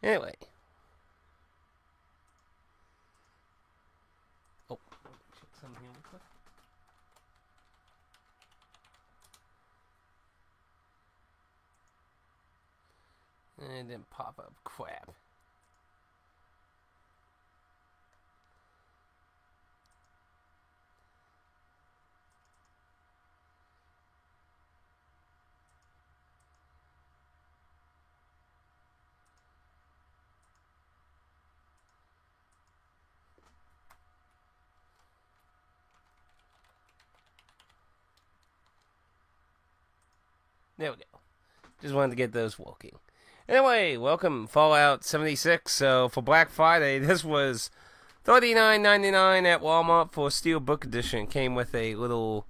Anyway. Oh, check something real quick. And it didn't pop up. Crap. There we go. Just wanted to get those working. Anyway, welcome Fallout 76. So for Black Friday, this was $39.99 at Walmart for Steelbook Edition. Came with a little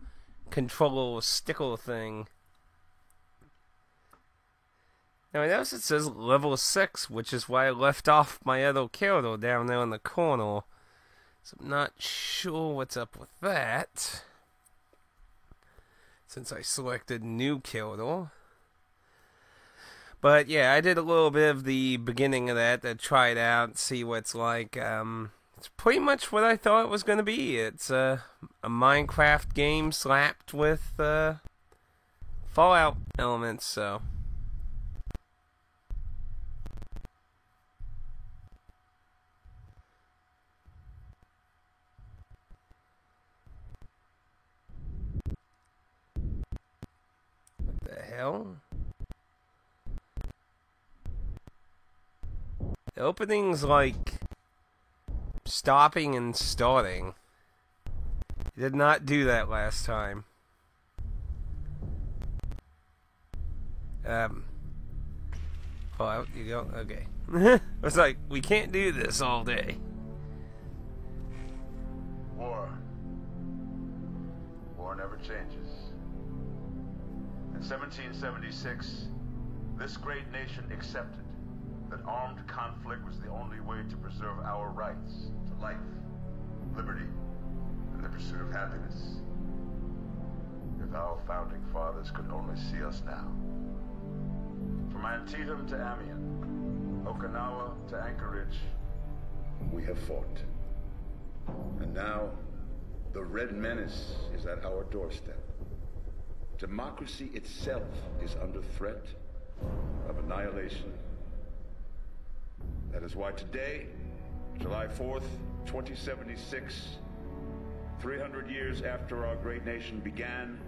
controller sticker thing. Now I notice it says level 6, which is why I left off my other character down there in the corner. So I'm not sure what's up with that, since I selected new character. But yeah, I did a little bit of the beginning of that to try it out and see what it's like. It's pretty much what I thought it was going to be. It's a Minecraft game slapped with Fallout elements, so. What the hell? The opening's like stopping and starting. You did not do that last time. Oh, you go? Okay. It's like, we can't do this all day. War. War never changes. In 1776, this great nation accepted that armed conflict was the only way to preserve our rights to life, liberty, and the pursuit of happiness. If our founding fathers could only see us now. From Antietam to Amiens, Okinawa to Anchorage, we have fought. And now, the Red Menace is at our doorstep. Democracy itself is under threat of annihilation. That is why today, July 4th, 2076, 300 years after our great nation began,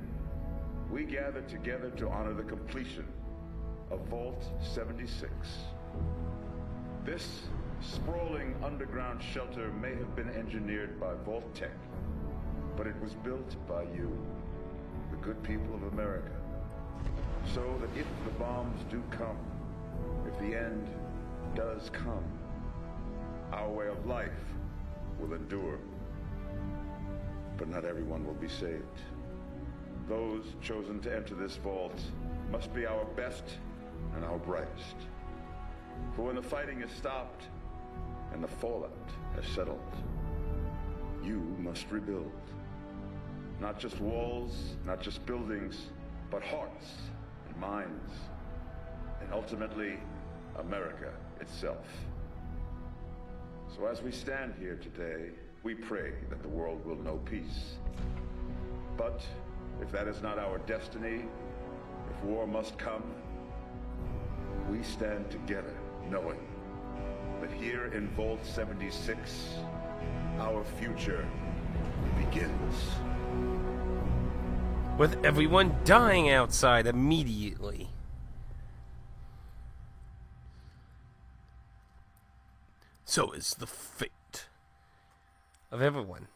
we gather together to honor the completion of Vault 76. This sprawling underground shelter may have been engineered by Vault-Tec, but it was built by you, the good people of America, so that if the bombs do come, if the end does come, our way of life will endure. But not everyone will be saved. Those chosen to enter this vault must be our best and our brightest. For when the fighting is stopped and the fallout has settled, you must rebuild. Not just walls, not just buildings, but hearts and minds, and ultimately, America itself. So as we stand here today, we pray that the world will know peace. But if that is not our destiny, if war must come, we stand together knowing that here in Vault 76, our future begins. With everyone dying outside immediately. So is the fate of everyone.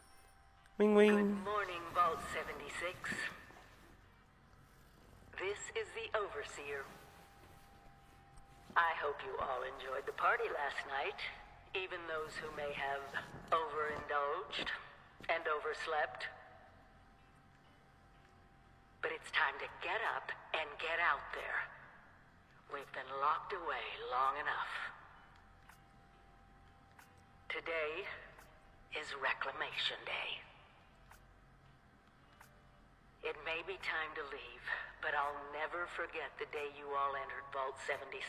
Wing wing. Good morning, Vault 76. This is the Overseer. I hope you all enjoyed the party last night, even those who may have overindulged and overslept. But it's time to get up and get out there. We've been locked away long enough. Today is Reclamation Day. It may be time to leave, but I'll never forget the day you all entered Vault 76.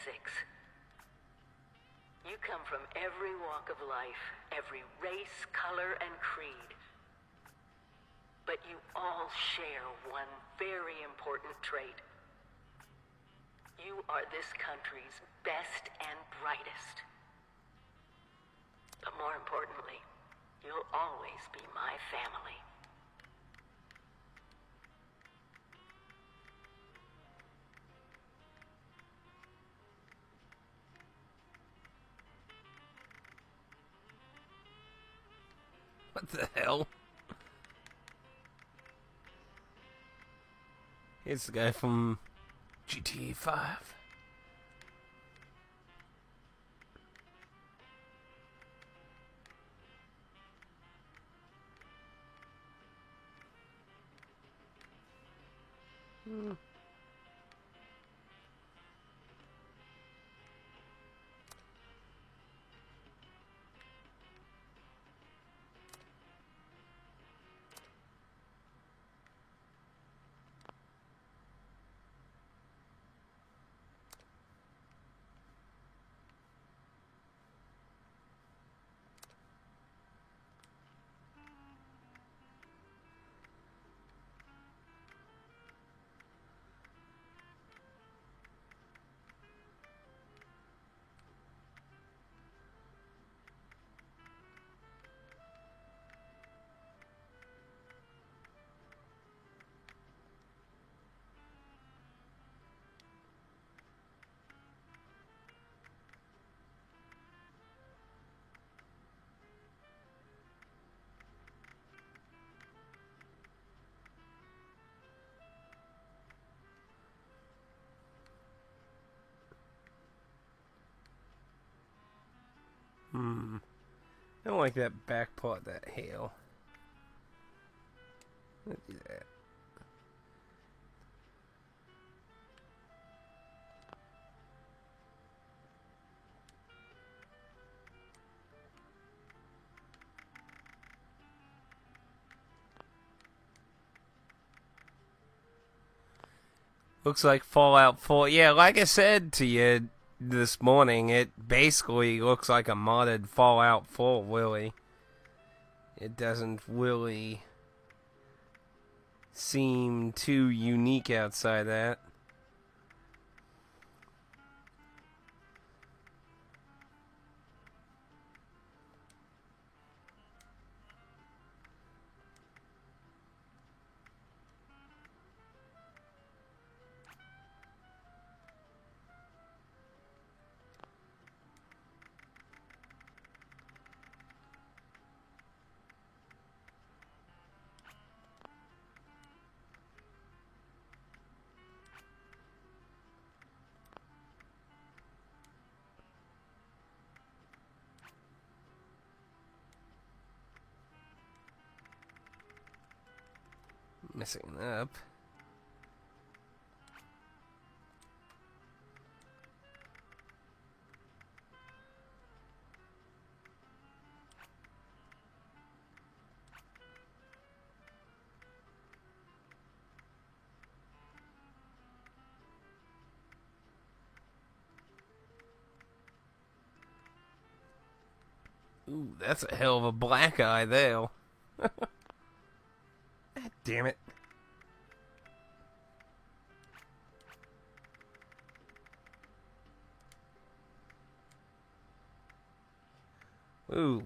You come from every walk of life, every race, color, and creed. But you all share one very important trait. You are this country's best and brightest. But more importantly, you'll always be my family. What the hell? It's the guy from GTA 5. I don't like that back part, that hail. Let's do that. Looks like Fallout 4. Yeah, like I said to you this morning, it basically looks like a modded Fallout 4, really. It doesn't really seem too unique outside that. Messing up. Ooh, that's a hell of a black eye there. God damn it. Ooh.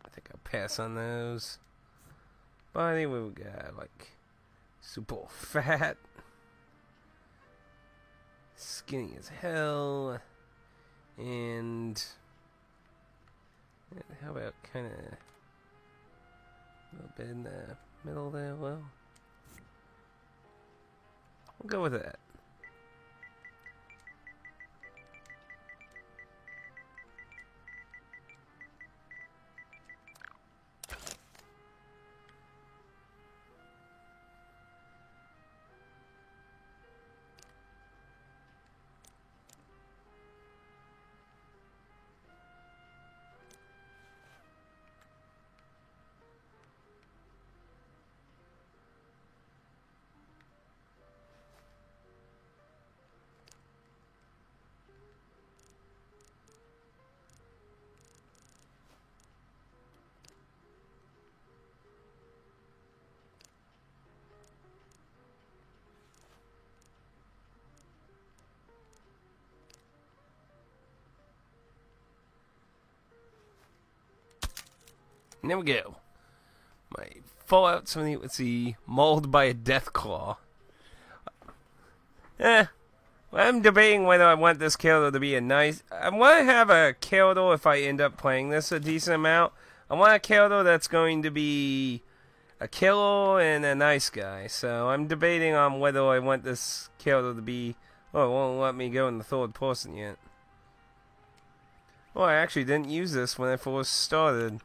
I think I'll pass on those. Body, what we got? Like, super fat. Skinny as hell. And how about kind of a little bit in the middle there? Well, we'll go with that. And there we go. My Fallout 70, let's see, mauled by a death claw. I'm debating whether I want this Kato to be a nice... I want to have a Kato, if I end up playing this a decent amount. I want a Kato that's going to be a killer and a nice guy. So I'm debating on whether I want this Kato to be... Oh, it won't let me go in the third person yet. Oh, I actually didn't use this when I first started.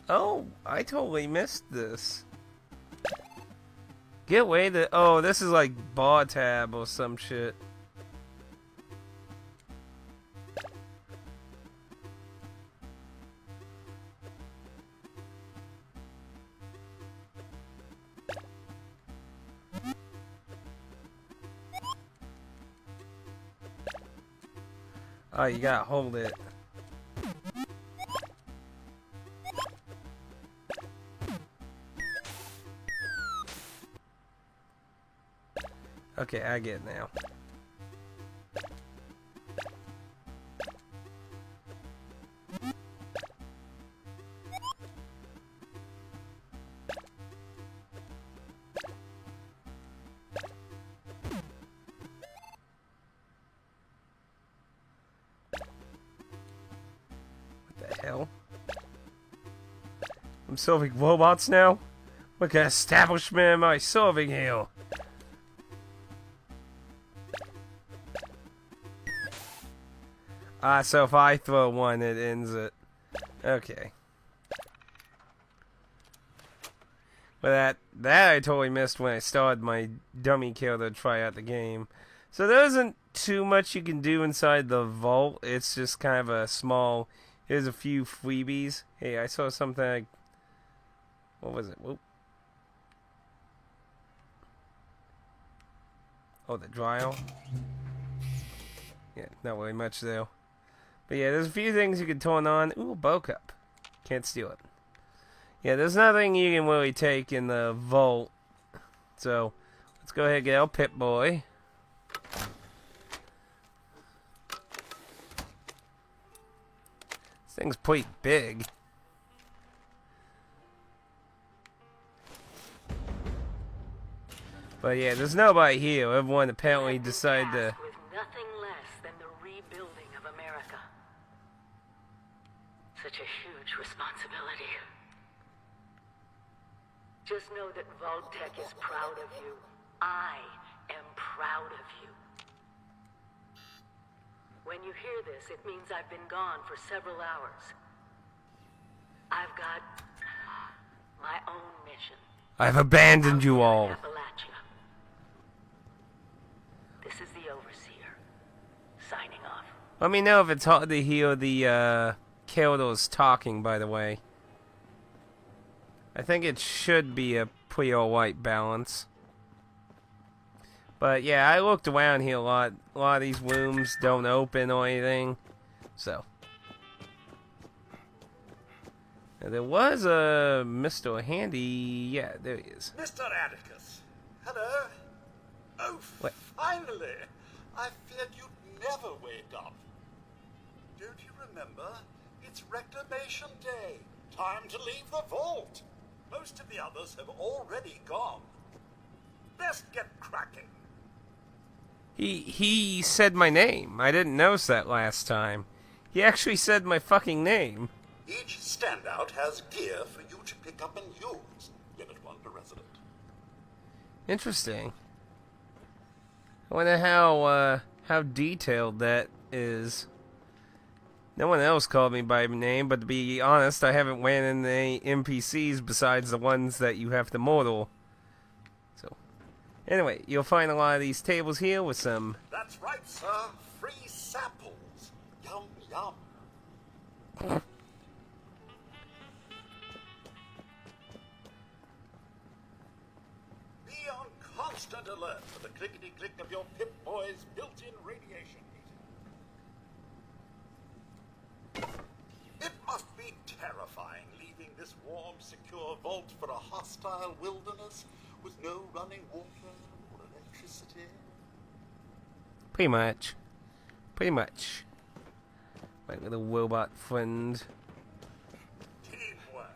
Oh, I totally missed this. Get away the... Oh, this is like bar tab or some shit. Oh, you gotta hold it. Okay, I get it now. What the hell? I'm solving robots now? What kind of establishment am I solving here? So if I throw one, it ends it. Okay. But that I totally missed when I started my dummy kill to try out the game. So there isn't too much you can do inside the vault. It's just kind of a small... Here's a few freebies. Hey, I saw something like... What was it? Whoop. Oh, the trial? Yeah, not really much though. But yeah, there's a few things you can turn on. Ooh, bow cup. Can't steal it. Yeah, there's nothing you can really take in the vault. So, let's go ahead and get our Pip-Boy. This thing's pretty big. But yeah, there's nobody here. Everyone apparently decided to... With nothing less than the rebuilding of America. Such a huge responsibility. Just know that Vault-Tec is proud of you. I am proud of you. When you hear this, it means I've been gone for several hours. I've got my own mission. I've abandoned you all. Appalachia. This is the Overseer, signing off. Let me know if it's hard to hear the Katos talking, by the way. I think it should be a pretty alright balance. But yeah, I looked around here a lot. A lot of these rooms don't open or anything. So. Now, there was a Mr. Handy. Yeah, there he is. Mr. Atticus. Hello. Oh, What? finally. I feared you'd never wake up. Don't you remember? It's Reclamation Day. Time to leave the vault. Most of the others have already gone. Best get cracking. He said my name. I didn't notice that last time. He actually said my fucking name. Each standout has gear for you to pick up and use. Limit 1 per resident. Interesting. I wonder how detailed that is. No one else called me by name, but to be honest, I haven't ran into any NPCs besides the ones that you have to mortal. So, anyway, you'll find a lot of these tables here with some... That's right, sir. Free samples. Yum, yum. Be on constant alert for the clickety-click of your Pip-Boy's built-in radiation meter. It must be terrifying leaving this warm secure vault for a hostile wilderness with no running water or electricity? Pretty much. Pretty much. My little robot friend. Teamwork.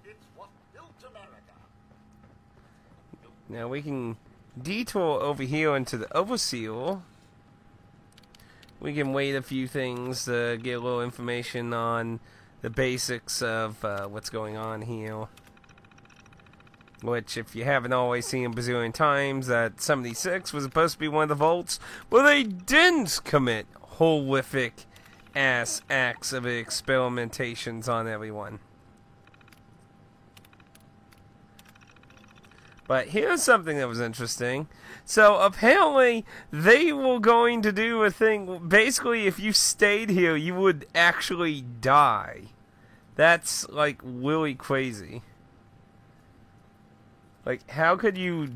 It's what built America. Now we can detour over here into the Overseal. We can wait a few things to get a little information on the basics of what's going on here. Which, if you haven't always seen a bazillion times, that 76 was supposed to be one of the vaults, but they didn't commit horrific ass acts of experimentations on everyone. But here's something that was interesting. So apparently they were going to do a thing. Basically, if you stayed here, you would actually die. That's like really crazy. Like, how could you?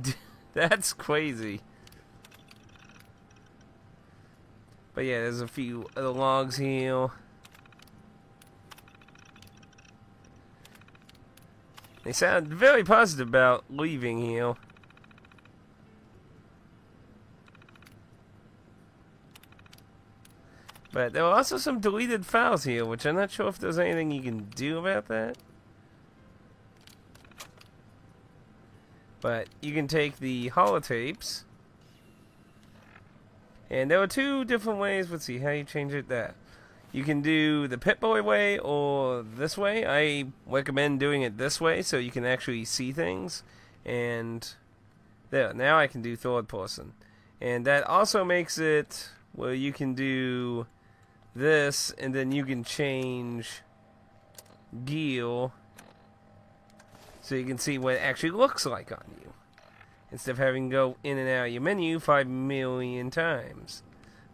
That's crazy. But yeah, there's a few other logs here. They sound very positive about leaving here. But there are also some deleted files here, which I'm not sure if there's anything you can do about that. But you can take the holotapes. And there are two different ways. Let's see how you change it. That you can do the Pip-Boy way or this way. I recommend doing it this way so you can actually see things. And there, now I can do third person. And that also makes it where you can do this, and then you can change gear so you can see what it actually looks like on you, instead of having to go in and out of your menu 5 million times.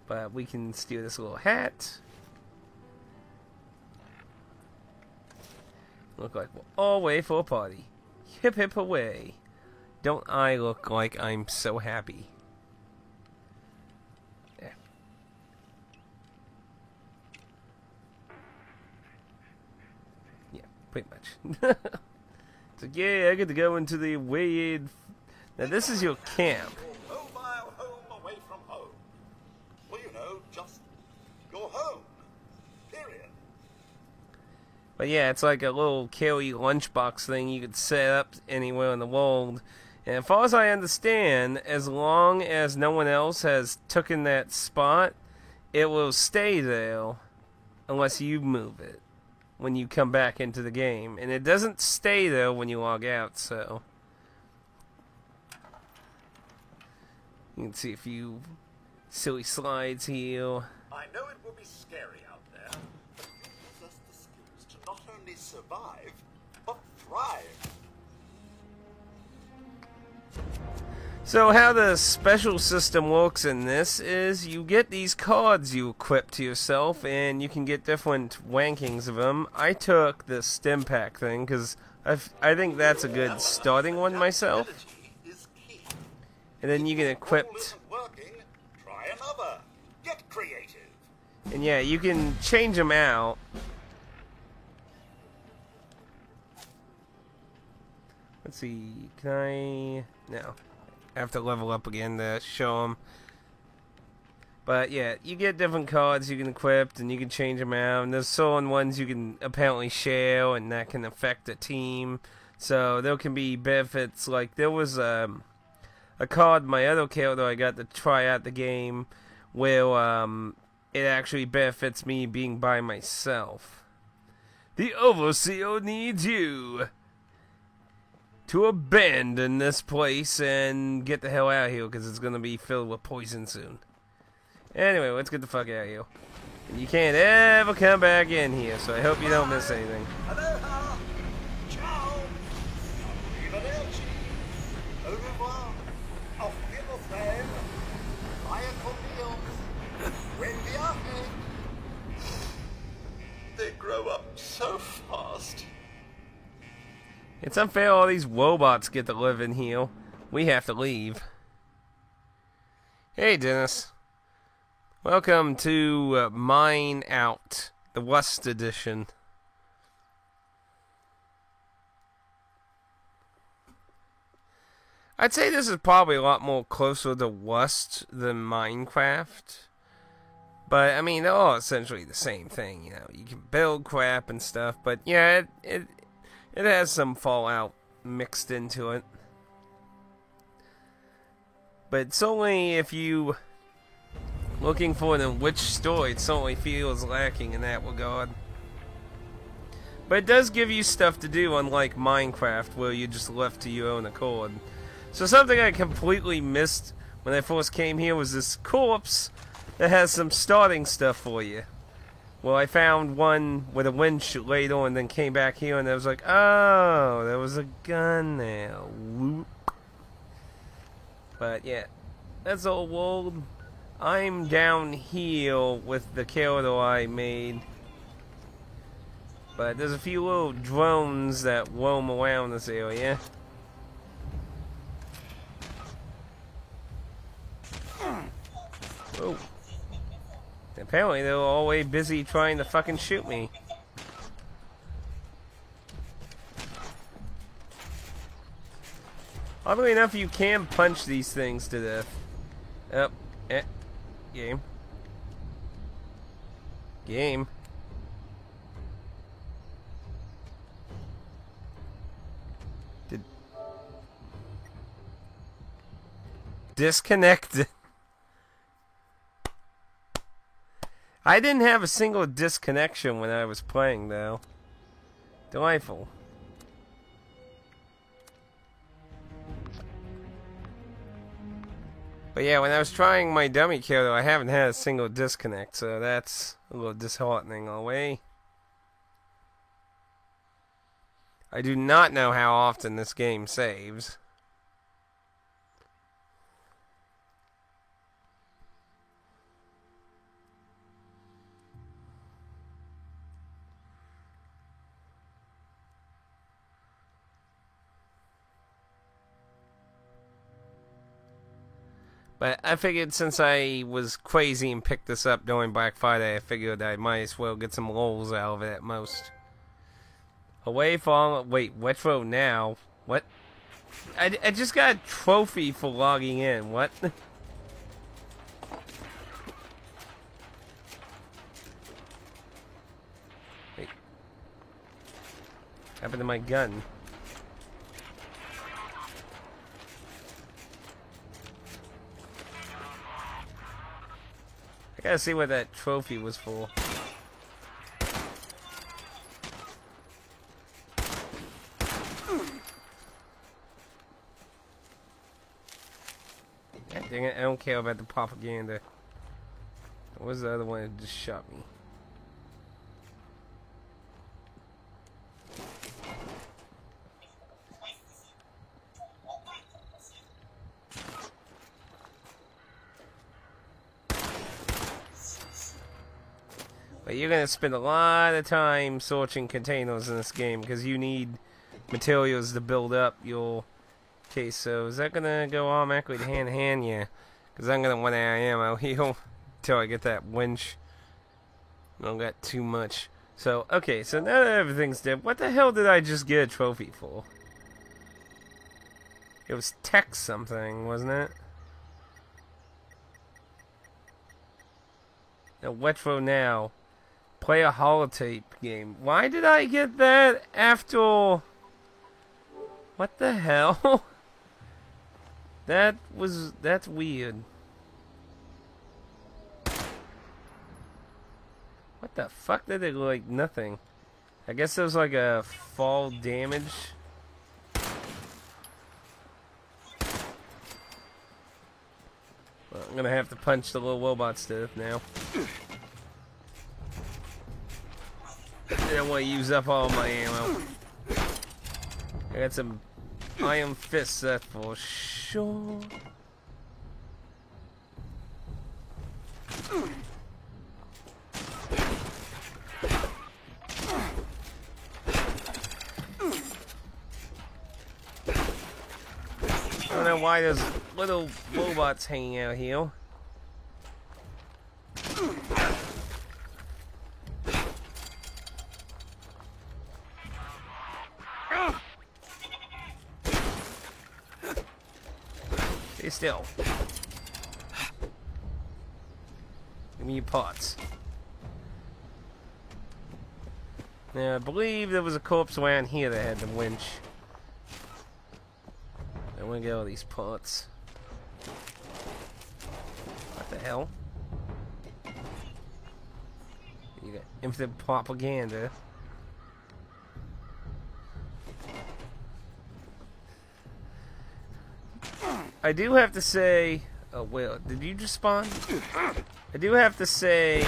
But we can steal this little hat. Look like we're all way for a party. Hip hip away. Don't I look like I'm so happy? Yeah. Yeah, pretty much. So yeah, I get to go into the weird. Now this is your camp. Your mobile home away from home. Well, you know, just your home. Period. But yeah, it's like a little carry lunchbox thing you could set up anywhere in the world. And as far as I understand, as long as no one else has taken that spot, it will stay there unless you move it when you come back into the game. And it doesn't stay there when you log out, so you can see a few silly slides here. I know it will be scary out there, but we possess the skills to not only survive, but thrive. So how the special system works in this is you get these cards you equip to yourself, and you can get different rankings of them. I took the stim pack thing because I think that's a good starting one myself. Is key. And then you can equip, All isn't working, try another. Get creative. and yeah, you can change them out. Let's see, can I? No. I have to level up again to show them. But yeah, you get different cards you can equip, and you can change them out. And there's certain ones you can apparently share, and that can affect the team. So there can be benefits. Like there was a card, my other character I got to try out the game, where it actually benefits me being by myself. The Overseer needs you to abandon this place and get the hell out of here, because it's going to be filled with poison soon. Anyway, let's get the fuck out of here. And you can't ever come back in here, so I hope you don't miss anything. Aloha. Ciao. Arrivederci. Au revoir. Auf Wiedersehen. Vaya con Dios. Buen viaje. They grow up so fast. It's unfair all these robots get to live in here. We have to leave. Hey, Dennis. Welcome to Mine Out, the Rust Edition. I'd say this is probably a lot more closer to Rust than Minecraft. But, I mean, they're all essentially the same thing, you know. You can build crap and stuff, but yeah, it has some Fallout mixed into it. But it's only if you looking for an enriched story, it certainly feels lacking in that regard. But it does give you stuff to do, unlike Minecraft, where you're just left to your own accord. So something I completely missed when I first came here was this corpse that has some starting stuff for you. Well, I found one with a winch laid on, and then came back here, and I was like, oh, there was a gun there. Whoop. But yeah, that's all world. I'm down here with the character I made. But there's a few little drones that roam around this area. Oh. Apparently they're always busy trying to fucking shoot me. Oddly enough, you can punch these things to death. Oh, game. Game. Disconnected. I didn't have a single disconnection when I was playing, though. Delightful. But yeah, when I was trying my dummy character, I haven't had a single disconnect, so that's a little disheartening away. I do not know how often this game saves. But I figured since I was crazy and picked this up during Black Friday, I figured I might as well get some rolls out of it at most. Away from... Wait, retro now? What? I just got a trophy for logging in. What? Wait. What happened to my gun? I gotta see what that trophy was for. God dang it, I don't care about the propaganda. What was the other one that just shot me? But you're gonna spend a lot of time searching containers in this game because you need materials to build up your case. So is that gonna go automatically to hand to hand? Yeah, because I'm gonna run out of ammo here until I get that winch. I don't got too much. So okay, so now that everything's dead, what the hell did I just get a trophy for? It was tech something, wasn't it? Now, retro now. Play a holotape game. Why did I get that after... What the hell? That's weird. What the fuck did it look like? Nothing. I guess there was like a fall damage. Well, I'm gonna have to punch the little robots to death now. I don't want to use up all my ammo. I got some iron fists, that's for sure. I don't know why there's little robots hanging out here. Stay still. Give me your pots. Now, I believe there was a corpse around here that had the winch. I want to get all these pots. What the hell? You got infinite propaganda. I do have to say... Oh, Will, did you just spawn? I do have to say...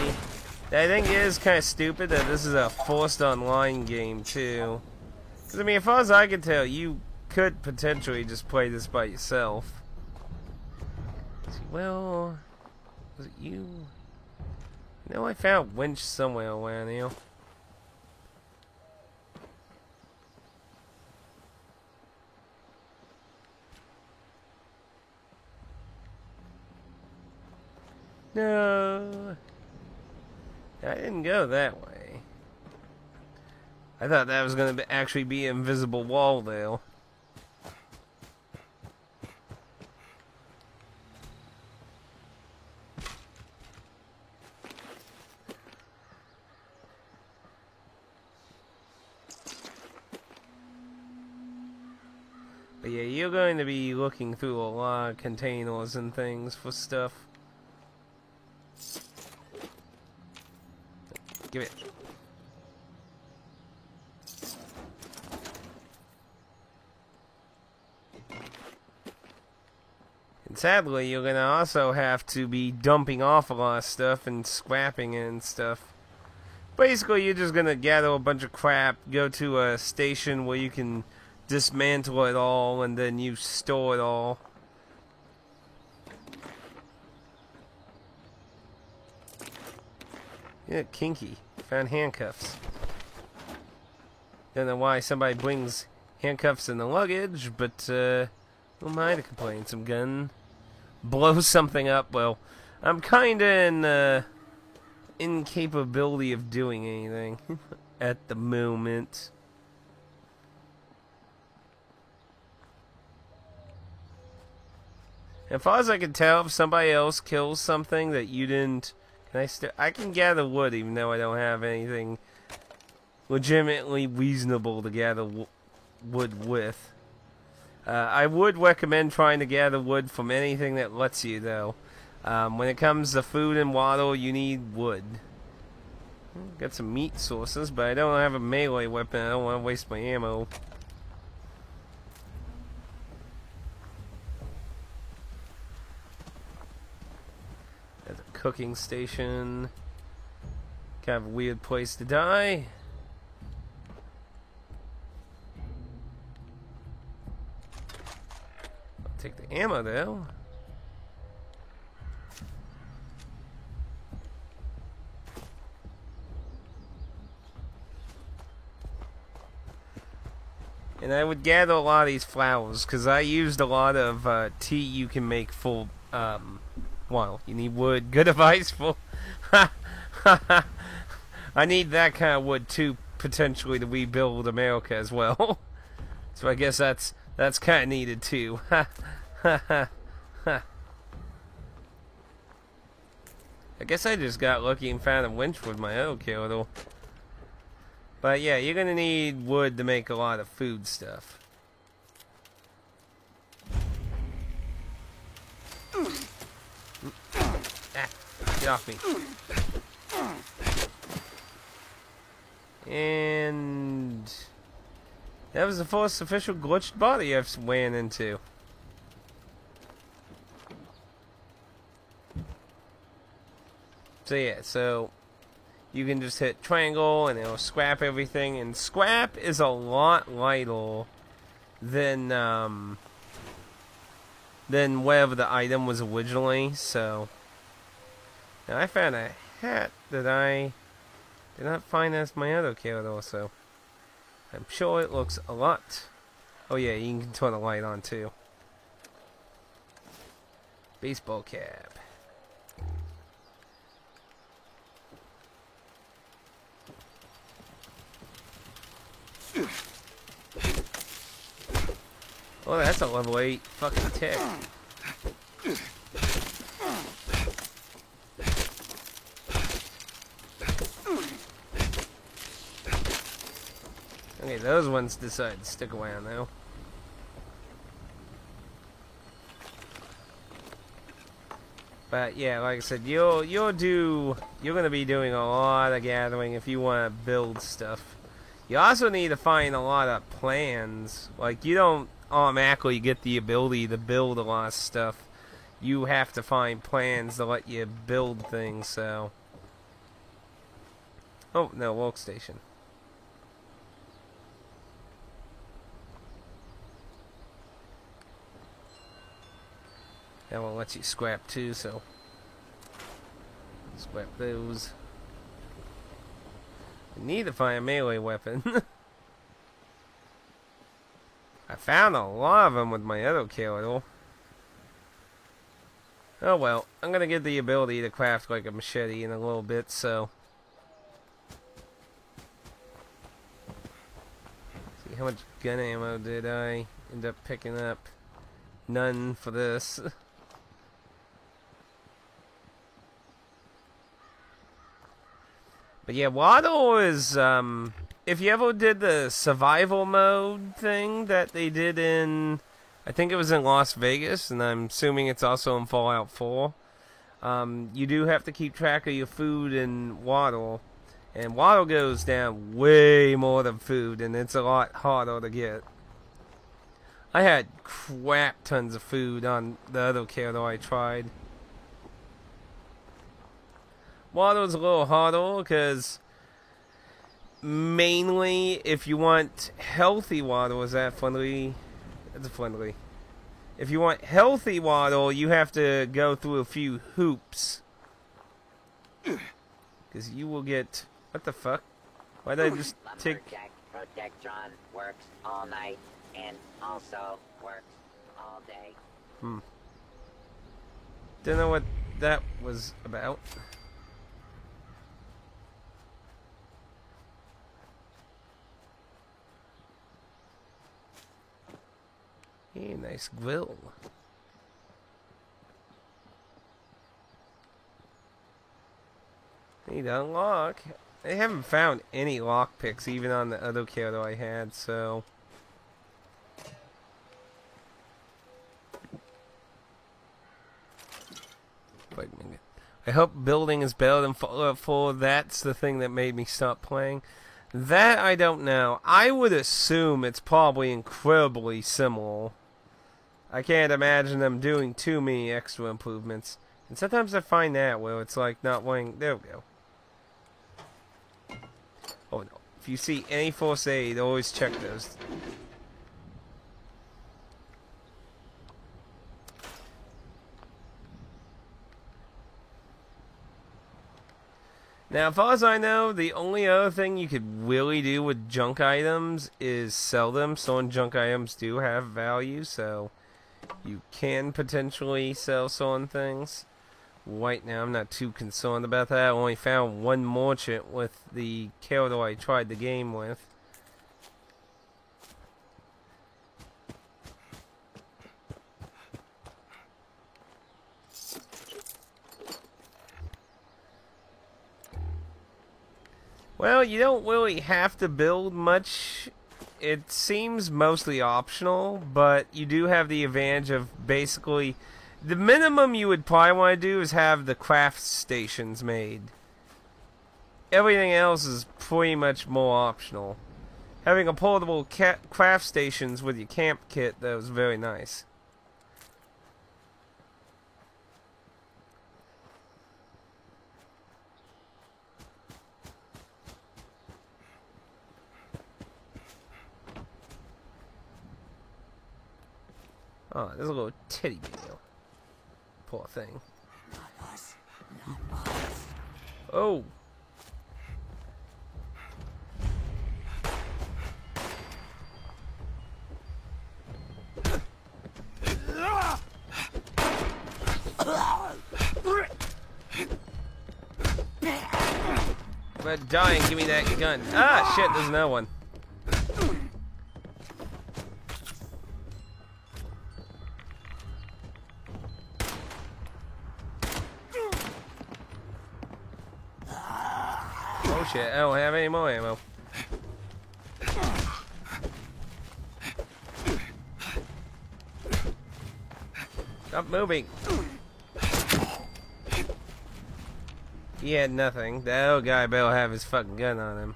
that I think it is kind of stupid that this is a forced online game, too. Because, I mean, as far as I can tell, you could potentially just play this by yourself. Let's see, well... was it you? You know, I found a winch somewhere around here. No, I didn't go that way. I thought that was going to actually be an invisible wall, though. But yeah, you're going to be looking through a lot of containers and things for stuff. Give it. And sadly, you're gonna also have to be dumping off a lot of stuff and scrapping it and stuff. Basically, you're just gonna gather a bunch of crap, go to a station where you can dismantle it all, and then you store it all. Yeah, kinky. Found handcuffs. Don't know why somebody brings handcuffs in the luggage, but who am I to complain? Some gun. Blow something up. Well, I'm kinda in incapability of doing anything at the moment. As far as I can tell, if somebody else kills something that you didn't... I can gather wood even though I don't have anything legitimately reasonable to gather wood with. I would recommend trying to gather wood from anything that lets you, though. When it comes to food and water, you need wood. Got some meat sources, but I don't have a melee weapon. I don't want to waste my ammo. Cooking station. Kind of a weird place to die. I'll take the ammo though. And I would gather a lot of these flowers because I used a lot of tea you can make full well, you need wood. Good advice, full. I need that kind of wood too, potentially, to rebuild America as well. So I guess that's kind of needed too. I guess I just got lucky and found a winch with my other kill. But yeah, you're gonna need wood to make a lot of food stuff. Get off me. And that was the first official glitched body I've ran into. So yeah, so you can just hit triangle and it'll scrap everything, and scrap is a lot lighter than whatever the item was originally. So now I found a hat that I did not find as my other kit also. I'm sure it looks a lot. Oh yeah, you can turn the light on too. Baseball cap. Oh, that's a level 8 fucking tech. Hey, those ones decide to stick around though. But yeah, like I said, you're gonna be doing a lot of gathering if you want to build stuff. You also need to find a lot of plans. Like, you don't automatically get the ability to build a lot of stuff. You have to find plans to let you build things. So, oh no, workstation. That will let you scrap too, so scrap those. I need to find a melee weapon. I found a lot of them with my other kill. Oh well, I'm gonna get the ability to craft like a machete in a little bit, so. See, how much gun ammo did I end up picking up? None for this. But yeah, Waddle is, if you ever did the survival mode thing that they did in, I think it was in Las Vegas, and I'm assuming it's also in Fallout 4, you do have to keep track of your food in Waddle, and Waddle goes down way more than food, and it's a lot harder to get. I had crap tons of food on the other character I tried. Waddle's a little harder because mainly if you want healthy Waddle, is that friendly? That's a friendly. If you want healthy Waddle, you have to go through a few hoops. Because you will get... What the fuck? Why did I just take... Protectron works all night and also works all day. Don't know what that was about. Hey, nice grill. Need to unlock. I haven't found any lockpicks even on the other character I had, so... Wait a minute. I hope building is better than Fallout 4. That's the thing that made me stop playing. That I don't know. I would assume it's probably incredibly similar. I can't imagine them doing too many extra improvements. And sometimes I find that where it's like not wanting... There we go. Oh no. If you see any first aid, always check those. Now, as far as I know, the only other thing you could really do with junk items is sell them. Some junk items do have value, so you can potentially sell certain things. Right now, I'm not too concerned about that. I only found one merchant with the character I tried the game with. Well, you don't really have to build much. It seems mostly optional, but you do have the advantage of basically... The minimum you would probably want to do is have the craft stations made. Everything else is pretty much more optional. Having a portable craft stations with your camp kit, that was very nice. Oh, there's a little teddy bear. Poor thing. Not us. Not us. Oh. But die and give me that gun. Ah, shit, there's another one. Oh shit, I don't have any more ammo. Stop moving. He had nothing. That old guy better have his fucking gun on him.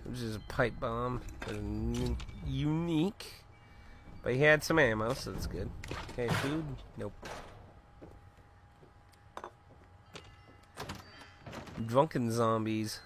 It was just a pipe bomb. Unique. But he had some ammo, so that's good. Okay, food? Nope. Drunken zombies.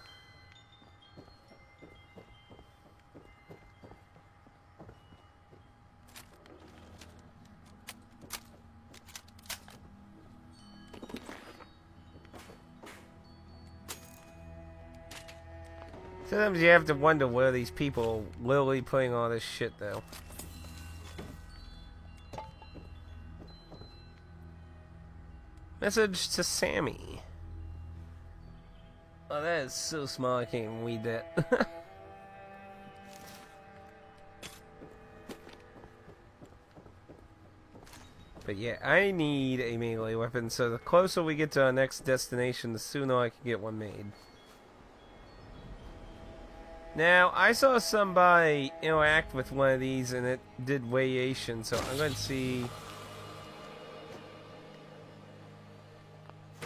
Sometimes you have to wonder where these people are literally putting all this shit, though. Message to Sammy. Oh, that is so small I can't even read that. But yeah, I need a melee weapon, so the closer we get to our next destination, the sooner I can get one made. Now, I saw somebody interact with one of these and it did variation, so I'm going to see...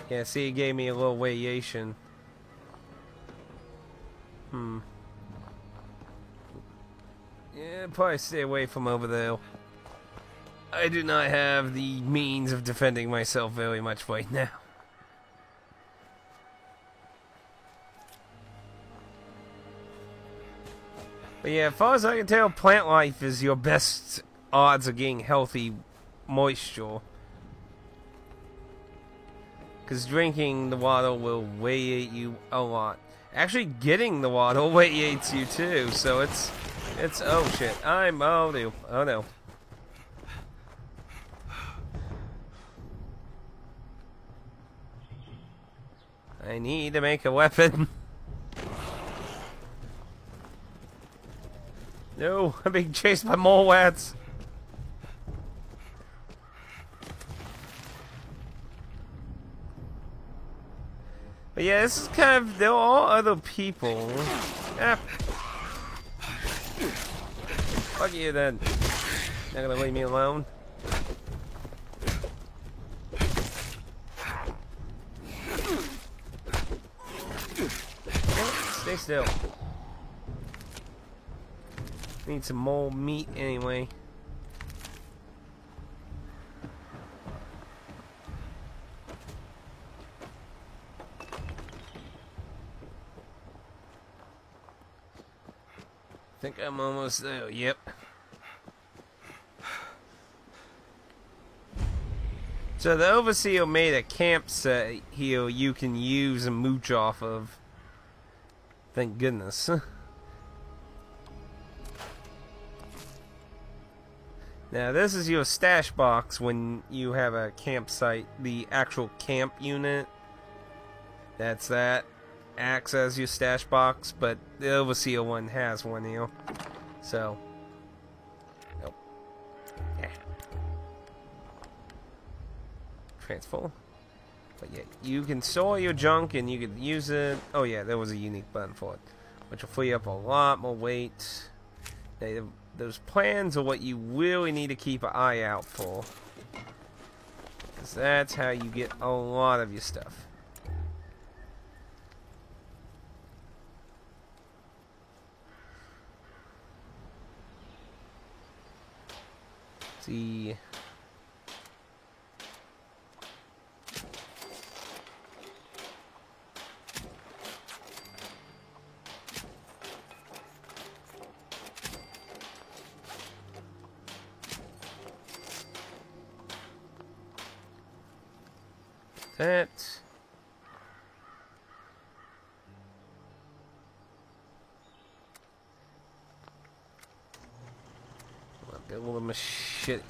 Yeah, see, it gave me a little variation. Yeah, probably stay away from over there. I do not have the means of defending myself very much right now. But yeah, as far as I can tell, plant life is your best odds of getting healthy moisture. Because drinking the water will radiate you a lot. Actually, getting the water radiates you too, so it's oh shit. Oh no. I need to make a weapon. No, I'm being chased by mole rats. But yeah, this is kind of, there are other people. Ah. Fuck you then. Not gonna leave me alone. Stay still. Need some more meat anyway. I think I'm almost there. Yep. So the Overseer made a campsite here you can use and mooch off of. Thank goodness. Now this is your stash box when you have a campsite. The actual camp unit. That's that. Acts as your stash box, but the Overseer one has one here. So. Nope. Yeah. Transfer. But yeah, you can store your junk and you can use it. Oh yeah, there was a unique button for it. Which will free up a lot more weight. Those plans are what you really need to keep an eye out for. Because that's how you get a lot of your stuff. See. That. Build a machete.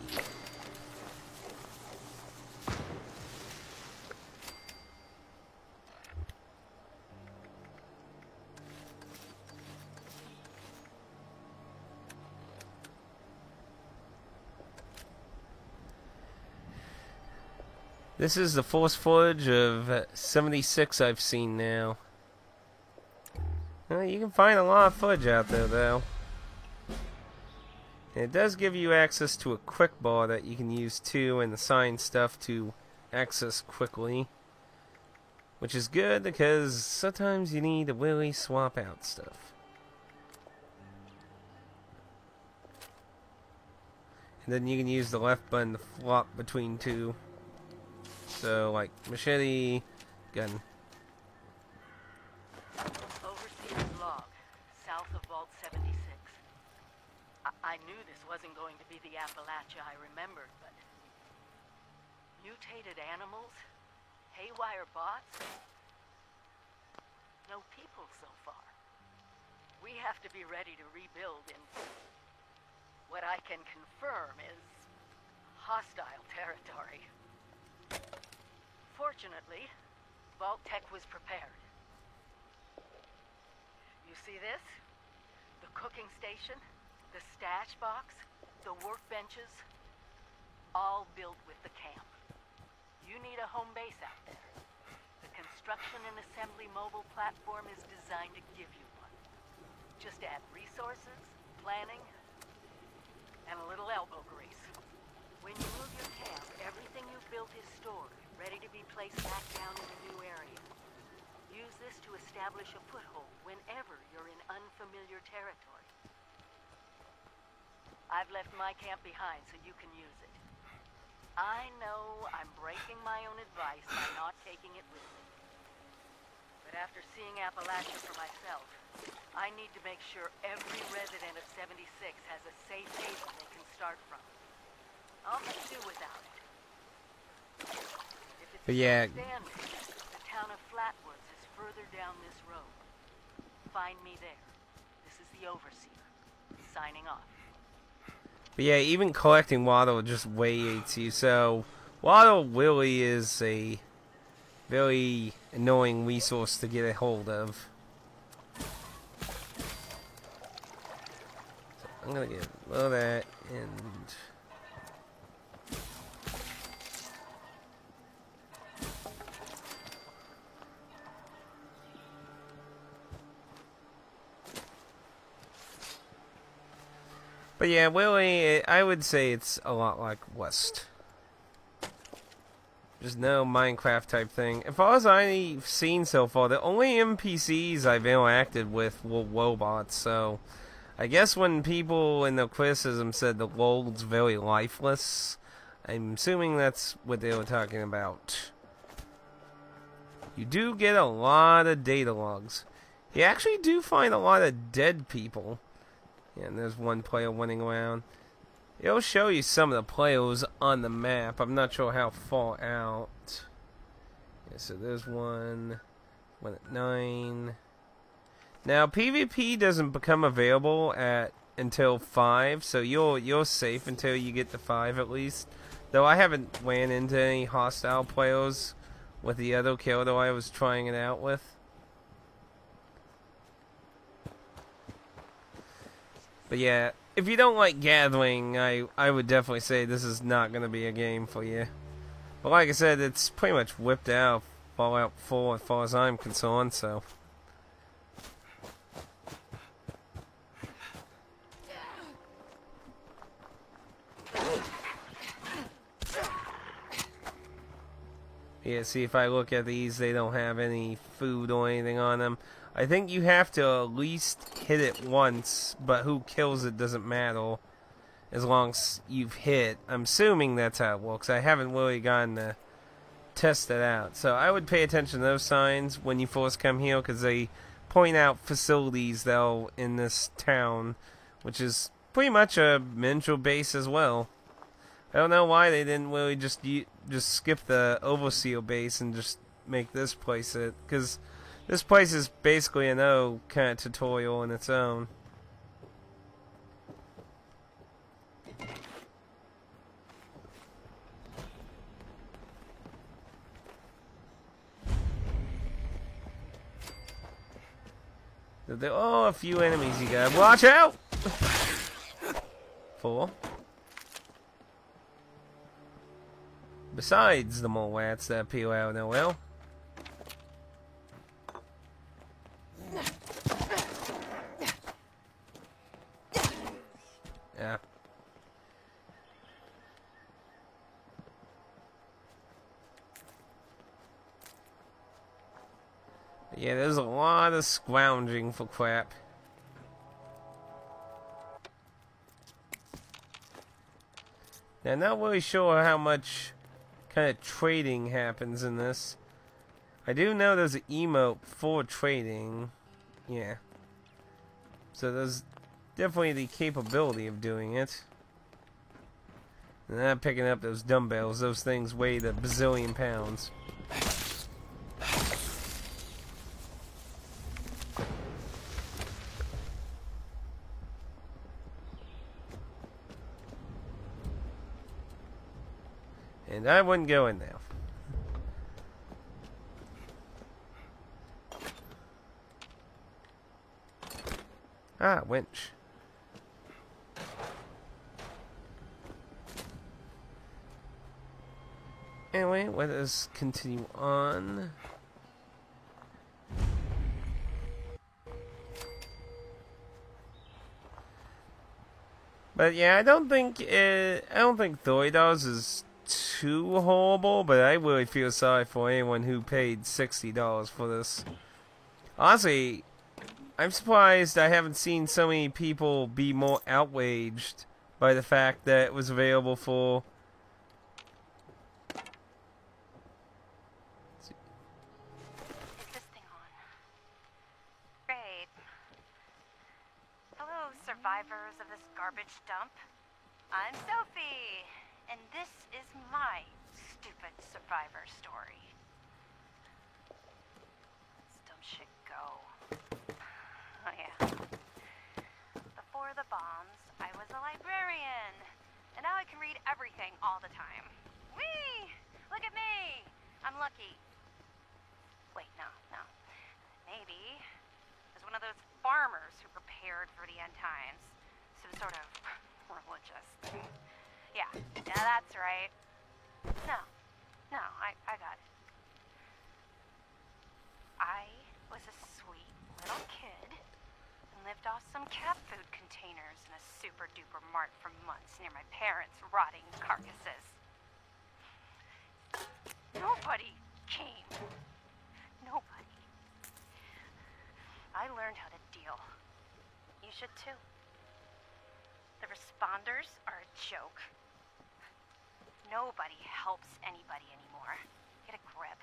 This is the first footage of 76 I've seen now. Well, you can find a lot of footage out there, though. And it does give you access to a quick bar that you can use too and assign stuff to access quickly. Which is good because sometimes you need to really swap out stuff. And then you can use the left button to flop between two. So, like, machete, gun. Overseer's log, south of Vault 76. I knew this wasn't going to be the Appalachia I remembered, but... mutated animals? Haywire bots? No people so far. We have to be ready to rebuild in... what I can confirm is... hostile territory. Fortunately, Vault-Tec was prepared. You see this? The cooking station, the stash box, the workbenches, all built with the camp. You need a home base out there. The construction and assembly mobile platform is designed to give you one. Just add resources, planning, and a little elbow grease. When you move your camp, everything you've built is stored, ready to be placed back down in a new area. Use this to establish a foothold whenever you're in unfamiliar territory. I've left my camp behind so you can use it. I know I'm breaking my own advice by not taking it with me. But after seeing Appalachia for myself, I need to make sure every resident of 76 has a safe haven they can start from. I'll make do without it. If it's But yeah. standing, the town of Flatwoods is further down this road. Find me there. This is the Overseer. Signing off. But yeah, even collecting Waddle just weights you. So, Waddle really is a very annoying resource to get a hold of. So I'm gonna get all that and... But yeah, really, I would say it's a lot like West. Just no Minecraft type thing. As far as I've seen so far, the only NPCs I've interacted with were robots, so... I guess when people in the criticism said the world's very lifeless, I'm assuming that's what they were talking about. You do get a lot of data logs. You actually do find a lot of dead people. Yeah, and there's one player running around. It'll show you some of the players on the map. I'm not sure how far out. Yeah, so there's one at 9. Now PvP doesn't become available until 5, so you're safe until you get to 5 at least. Though I haven't ran into any hostile players with the other killer I was trying it out with. But yeah, if you don't like gathering, I would definitely say this is not going to be a game for you. But like I said, it's pretty much whipped out Fallout 4 as far as I'm concerned, so... Yeah, see, if I look at these, they don't have any food or anything on them. I think you have to at least hit it once, but who kills it doesn't matter as long as you've hit. I'm assuming that's how it works. I haven't really gotten to test it out. So I would pay attention to those signs when you first come here, because they point out facilities, though, in this town, which is pretty much a miniature base as well. I don't know why they didn't really just skip the Overseer base and just make this place it, because this place is basically an O kind of tutorial in its own. There are a few enemies you gotta watch out! 4. Besides the mole rats that peel out in the well. Yeah. Yeah, there's a lot of scrounging for crap. Now, I'm not really sure how much kind of trading happens in this. I do know there's an emote for trading. Yeah. So there's definitely the capability of doing it. And I'm picking up those dumbbells. Those things weigh a bazillion pounds. And I wouldn't go in there. Ah, winch. Anyway, let us continue on. But yeah, I don't think Thoridos is too horrible, but I really feel sorry for anyone who paid $60 for this. Honestly, I'm surprised I haven't seen so many people be more outraged by the fact that it was available for... Is this thing on? Great. Hello, survivors of this garbage dump. I'm Sophie, and this is my stupid survivor story. Let's dumb shit go. Oh yeah. Before the bombs, I was a librarian, and now I can read everything all the time. Whee! Look at me! I'm lucky. Wait, no. Maybe I was one of those farmers who prepared for the end times. Some sort of religious thing. Yeah, that's right. No, I got it. I was a sweet little kid and lived off some cat food containers in a super duper mart for months near my parents' rotting carcasses. Nobody came. Nobody. I learned how to deal. You should too. The responders are a joke. Nobody helps anybody anymore. Get a grip.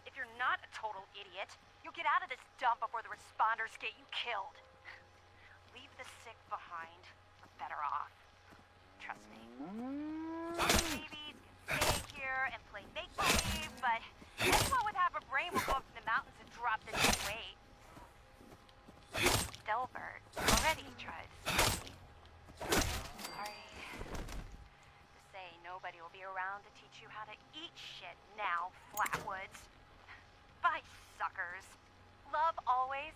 If you're not a total idiot, you'll get out of this dump before the responders get you killed. Leave the sick behind. We're better off. Trust me. Babies can stay here and play make-believe, but anyone with half a brain will go up to the mountains and drop this weight. Delbert already tried to save me. Sorry to say, nobody will be around to teach you how to eat shit now, Flatwoods. Bye, suckers. Love always,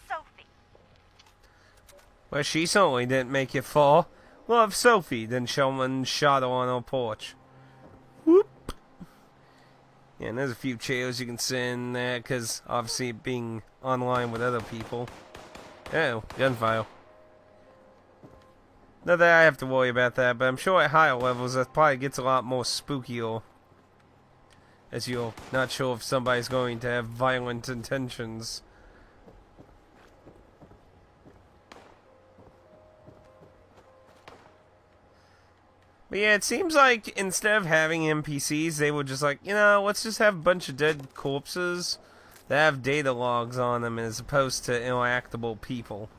Sophie. Well, she certainly didn't make you fall. Love Sophie, then someone shot her on her porch. Whoop. Yeah, and there's a few chairs you can sit in there, because obviously being online with other people. Oh, gunfire. Not that I have to worry about that, but I'm sure at higher levels that probably gets a lot more spookier. As you're not sure if somebody's going to have violent intentions. But yeah, it seems like instead of having NPCs, they were just like, you know, let's just have a bunch of dead corpses that have data logs on them as opposed to interactable people.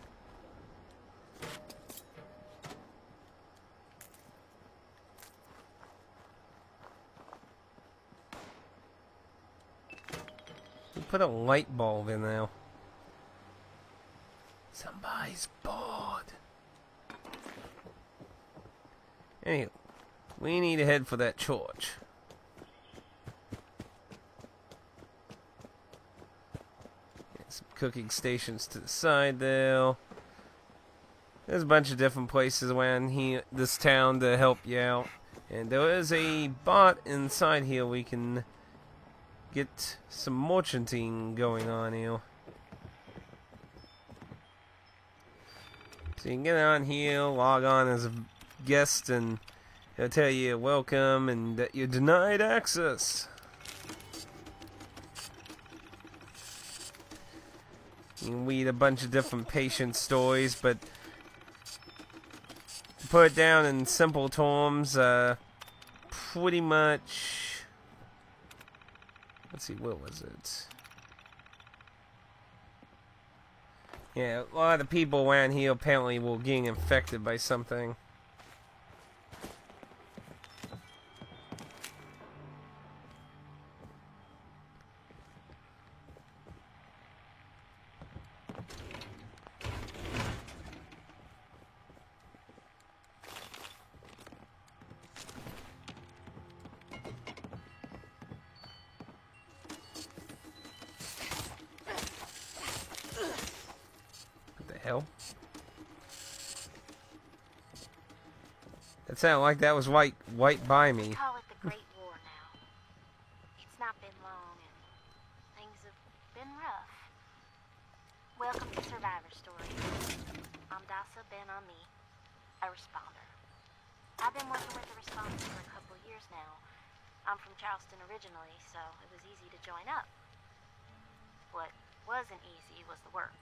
We put a light bulb in there. Somebody's bored. Anyway, we need to head for that church. Some cooking stations to the side there. There's a bunch of different places around here, this town, to help you out. And there is a bot inside here we can get some merchanting going on here. So you can get on here, log on as a guest, and it'll tell you welcome and that you're denied access. You can read a bunch of different patient stories, but to put it down in simple terms, pretty much. Let's see, what was it? Yeah, a lot of the people around here apparently were getting infected by something. Hell. It sounded like that was right by me. Call it the Great War now. It's not been long and things have been rough. Welcome to Survivor Stories. I'm Dasa Ben-Ami, a responder. I've been working with the responders for a couple years now. I'm from Charleston originally, so it was easy to join up. What wasn't easy was the work.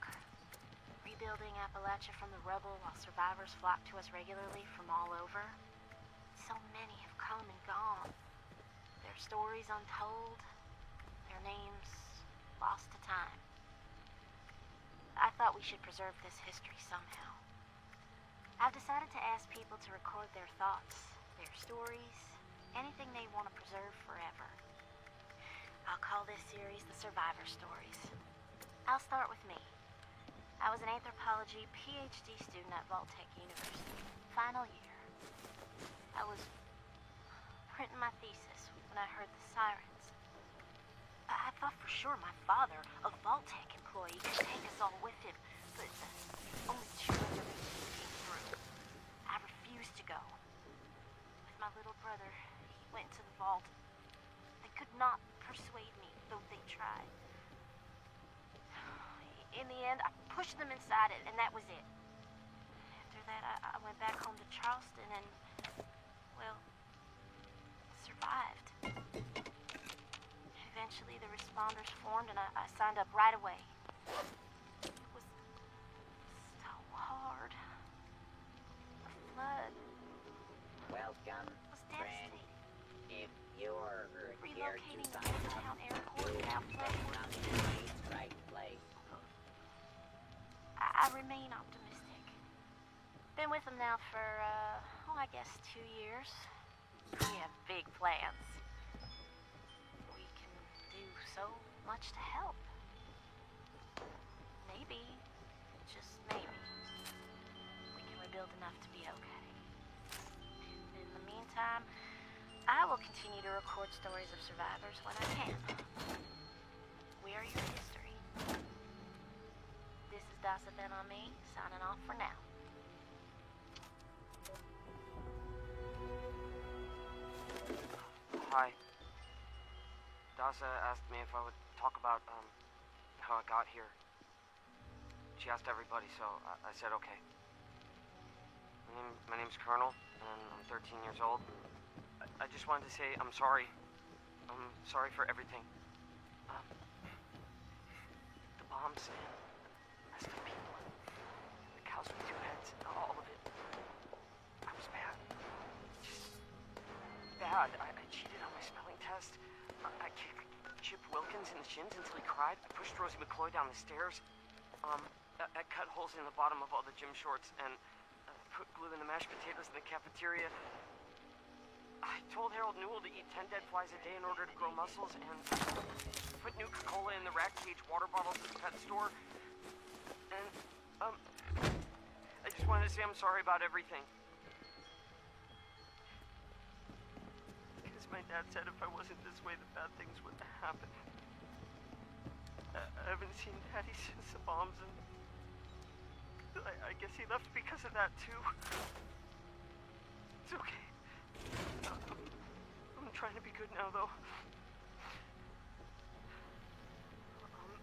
Rebuilding Appalachia from the rubble while survivors flock to us regularly from all over. So many have come and gone. Their stories untold, their names lost to time. I thought we should preserve this history somehow. I've decided to ask people to record their thoughts, their stories, anything they want to preserve forever. I'll call this series the Survivor Stories. I'll start with me. I was an anthropology PhD student at Vault-Tec University, final year. I was printing my thesis when I heard the sirens. I thought for sure my father, a Vault-Tec employee, could take us all with him, but only 2 other people came through. I refused to go. With my little brother, he went to the vault. They could not persuade me, though they tried. In the end, I pushed them inside it, and that was it. After that, I went back home to Charleston and, well, survived. Eventually, the responders formed, and I signed up right away. It was so hard. The flood Welcome, was friend. devastating. If you're here to Relocating to sign up, Middletown Airport without flood then was come to the right place. I remain optimistic. Been with them now for, I guess 2 years. We have big plans. We can do so much to help. Maybe, just maybe, we can rebuild enough to be okay. In the meantime, I will continue to record stories of survivors when I can. We are your history. This is Dasa Ben-Ami, signing off for now. Hi. Dasa asked me if I would talk about, how I got here. She asked everybody, so I said okay. My name's Colonel, and I'm 13 years old. I just wanted to say I'm sorry. I'm sorry for everything. The bombs, the rest of the people, the cows with 2 heads, all of it. I was bad. Just bad. I cheated on my spelling test. I kicked Chip Wilkins in the shins until he cried. I pushed Rosie McCloy down the stairs. I cut holes in the bottom of all the gym shorts and put glue in the mashed potatoes in the cafeteria. I told Harold Newell to eat 10 dead flies a day in order to grow muscles, and put Nuka-Cola in the rack cage water bottles at the pet store. And, I just wanted to say I'm sorry about everything. Because my dad said if I wasn't this way, the bad things wouldn't happen. I haven't seen Daddy since the bombs, and I guess he left because of that, too. It's okay. I'm trying to be good now, though.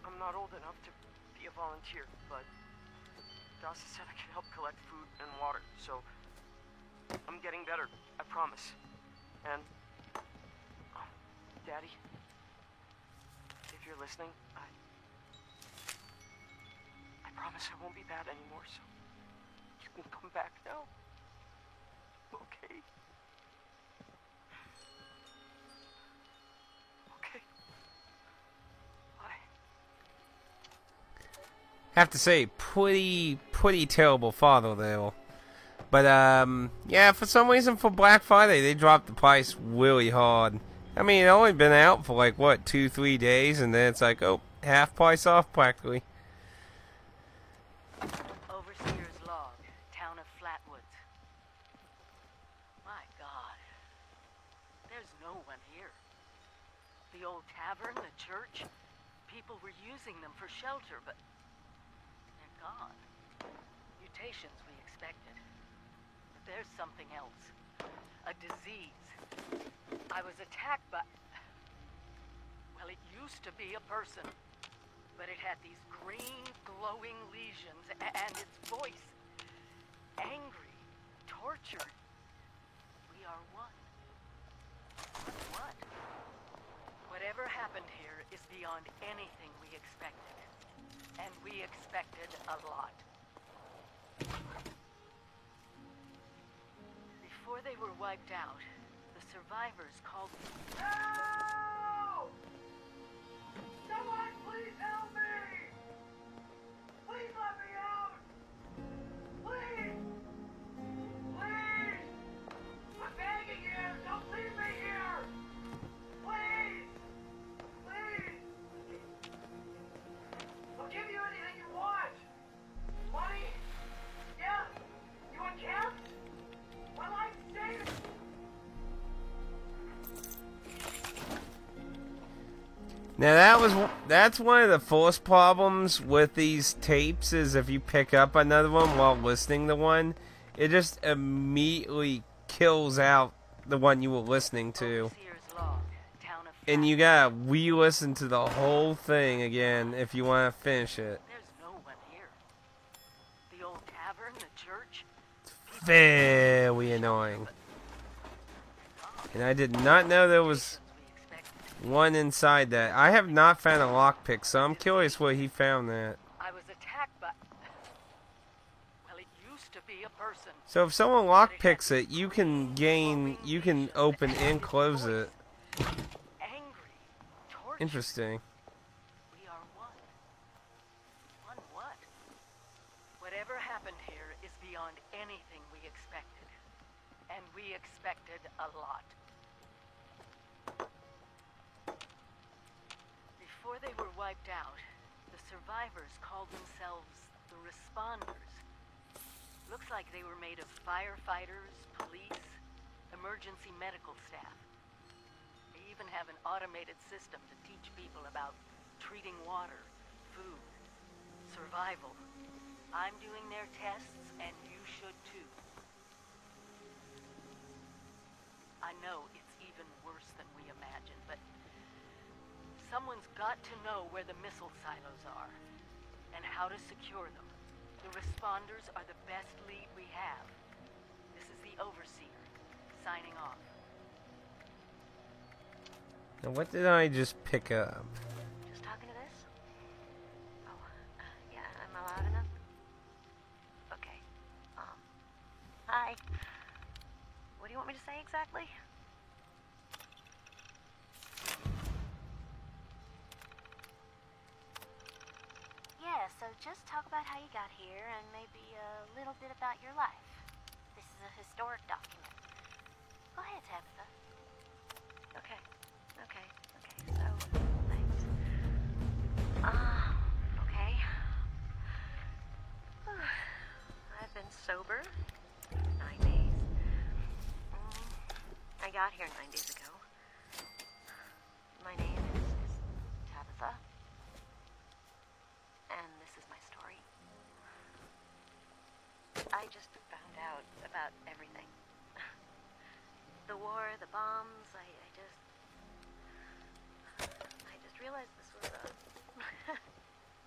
I'm not old enough to be a volunteer, but Dasa said I could help collect food and water, so I'm getting better, I promise. And, Daddy, if you're listening, promise I won't be bad anymore, so you can come back now. Okay? Okay. Bye. Have to say, pretty terrible father there. But, yeah, for some reason for Black Friday, they dropped the price really hard. I mean, it only been out for like, what, 2-3 days, and then it's like, oh, half price off practically. Overseer's Log, town of Flatwoods. My God. There's no one here. The old tavern, the church, people were using them for shelter, but they're gone. Mutations we expected. But there's something else. A disease. I was attacked by... Well, it used to be a person. But it had these green, glowing lesions, and its voice. Angry. Tortured. We are one. What? Whatever happened here is beyond anything we expected. And we expected a lot. Before they were wiped out, the survivors called... Help! Someone please help me! Please let me out! Please! Please! I'm begging you! Don't leave me here! Please! Please! I'll give you anything you want! Money? Yeah? You want camp? My life's safe! Now that's one of the first problems with these tapes is if you pick up another one while listening to one, it just immediately kills out the one you were listening to. And you gotta re-listen to the whole thing again if you want to finish it. There's no one here. The old tavern, the church. Very annoying. And I did not know there was one inside that. I have not found a lockpick, so I'm curious where he found that. I was attacked by... Well, it used to be a person. So if someone lockpicks it, you can open and close it. Angry. Tortured. Interesting. We are one. One what? Whatever happened here is beyond anything we expected. And we expected a lot. Before they were wiped out, the survivors called themselves the Responders. Looks like they were made of firefighters, police, emergency medical staff. They even have an automated system to teach people about treating water, food, survival. I'm doing their tests, and you should too. I know it's even worse than we imagined, but someone's got to know where the missile silos are, and how to secure them. The Responders are the best lead we have. This is the Overseer, signing off. Now what did I just pick up? Just talking to this? Oh, yeah, I'm loud enough? Okay. Hi. What do you want me to say exactly? Yeah, so just talk about how you got here and maybe a little bit about your life. This is a historic document. Go ahead, Tabitha. Okay, so, thanks. Okay. I've been sober 9 days. I got here 9 days ago. My name is Tabitha. And this is my story. I just found out about everything. The war, the bombs, I just realized this was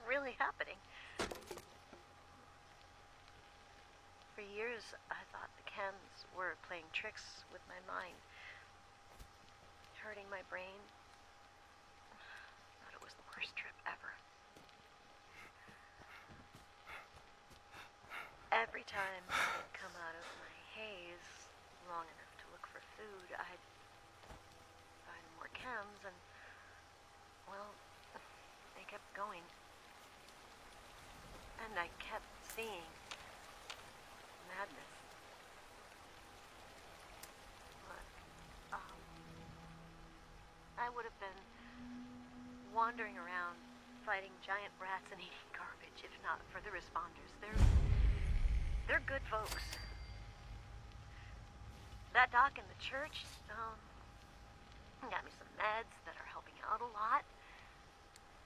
really happening. For years, I thought the chems were playing tricks with my mind, hurting my brain. Thought it was the worst trip ever. every time I'd come out of my haze long enough to look for food, I'd find more chems, and, well, they kept going. And I kept seeing madness. But, I would have been wandering around fighting giant rats and eating garbage if not for the responders. They're good folks. That doc in the church, got me some meds that are helping out a lot.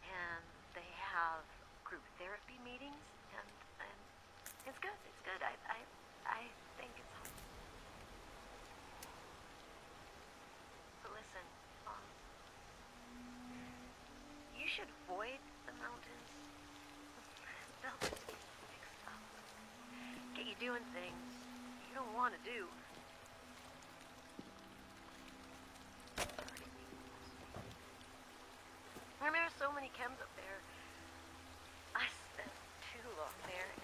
And they have group therapy meetings, and it's good. It's good. I think it's home. But listen, you should avoid the mountains. They'll just get you mixed up. Get you doing things you don't want to do. I mean, there's so many chems up there. I spent too long there, and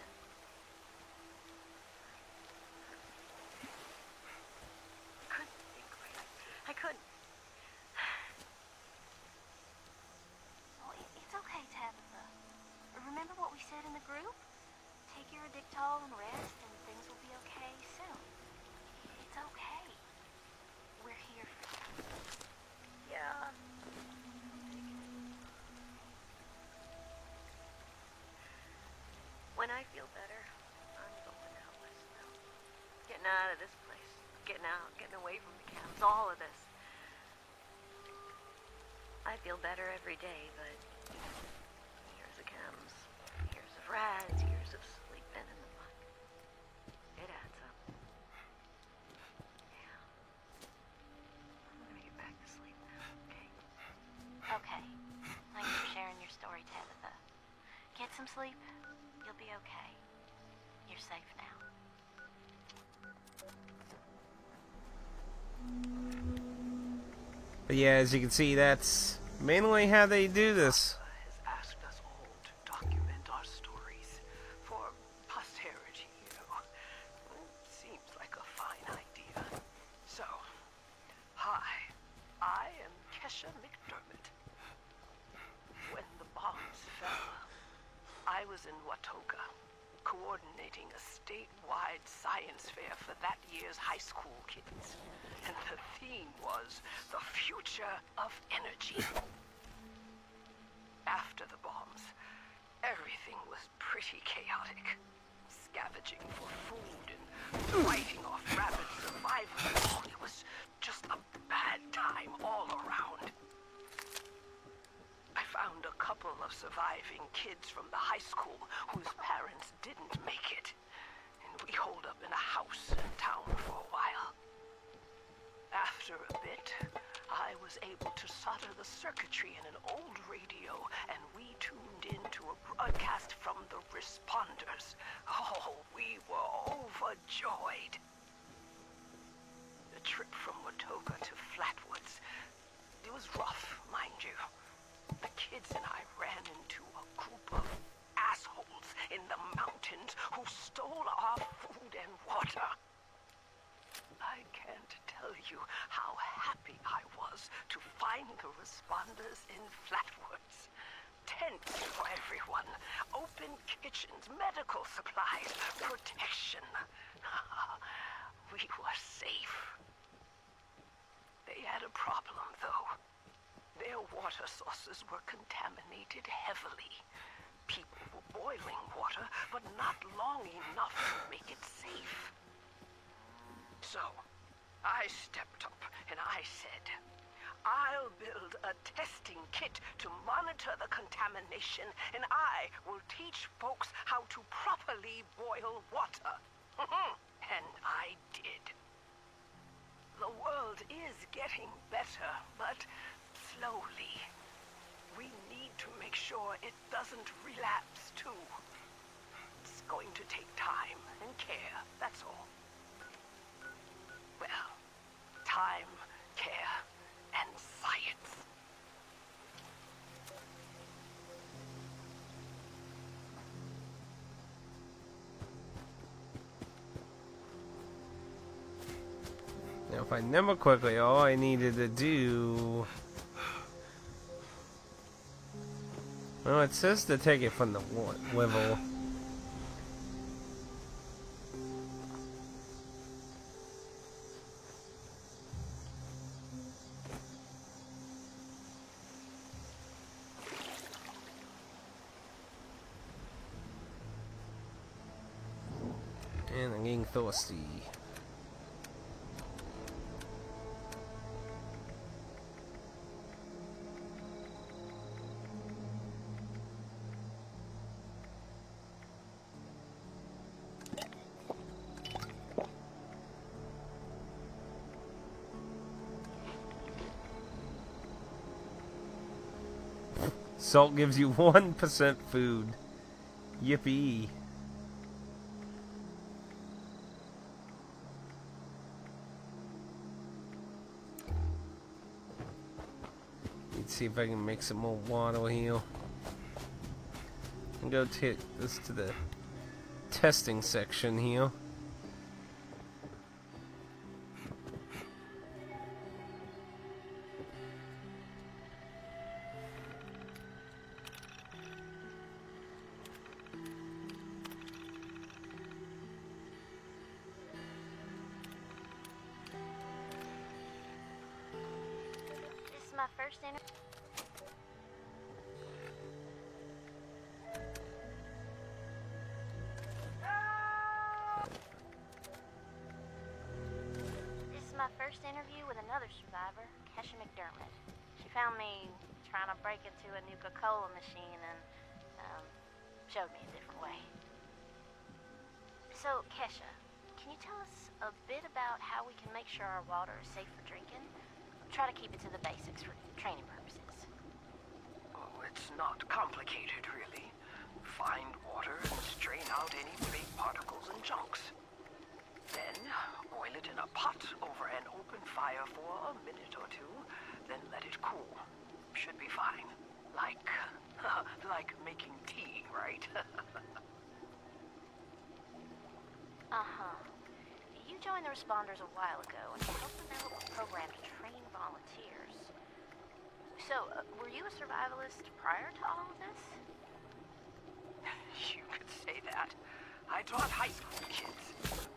I couldn't think right. I couldn't. Oh, it's okay, Tabitha. Remember what we said in the group? Take your Addictol and rest, and things will be okay soon. It's okay. We're here for you. Yeah. When I feel better, I'm going out west now. Getting out of this place. Getting out, getting away from the camps, all of this. I feel better every day, but years of chems, years of rads, years of sleeping in the muck. It adds up. Yeah. I'm gonna get back to sleep now, okay? Okay. Thanks for sharing your story, Tabitha. Get some sleep. You'll be okay. You're safe now. But yeah, as you can see, that's mainly how they do this. Has asked us all to document our stories for posterity, you know. It seems like a fine idea. So, hi, I am Kesha McDermott. When the bombs fell, I was in Watoga, coordinating a statewide science fair for that year's high school kids. And the theme was the future of energy. After the bombs, everything was pretty chaotic. Scavenging for food and fighting off rabid survivors. Oh, it was just a bad time all around. I found a couple of surviving kids from the high school whose parents didn't make it. And we holed up in a house in town for a while. After a bit, I was able to solder the circuitry in an old radio, and we tuned into a broadcast from the responders. Oh, we were overjoyed. The trip from Watoga to Flatwoods, it was rough, mind you. The kids and I ran into a group of assholes in the mountains who stole our food and water. I can't tell you how happy I was to find the responders in Flatwoods. Tents for everyone, open kitchens, medical supplies, protection. We were safe. They had a problem, though. Their water sources were contaminated heavily. People were boiling water, but not long enough to make it safe. So, I stepped up and I said, I'll build a testing kit to monitor the contamination, and I will teach folks how to properly boil water. And I did. The world is getting better, but slowly. We need to make sure it doesn't relapse, too. It's going to take time and care, that's all. Well, time, care, and science. If I number quickly, all I needed to do... Well, it says to take it from the level. And I'm getting thirsty. Salt gives you 1% food. Yippee. Let's see if I can make some more water here. And go take this to the testing section here. My first interview. This is my first interview with another survivor, Kesha McDermott. She found me trying to break into a Nuka-Cola machine and showed me a different way. So, Kesha, can you tell us a bit about how we can make sure our water is safe for drinking? Try to keep it to the basics for training purposes. Oh, it's not complicated, really. Find water and strain out any big particles and chunks. Then, boil it in a pot over an open fire for a minute or two, then let it cool. Should be fine. Like making tea, right? Uh-huh. You joined the responders a while ago and helped develop a program to train volunteers. So, were you a survivalist prior to all of this? You could say that. I taught high school kids.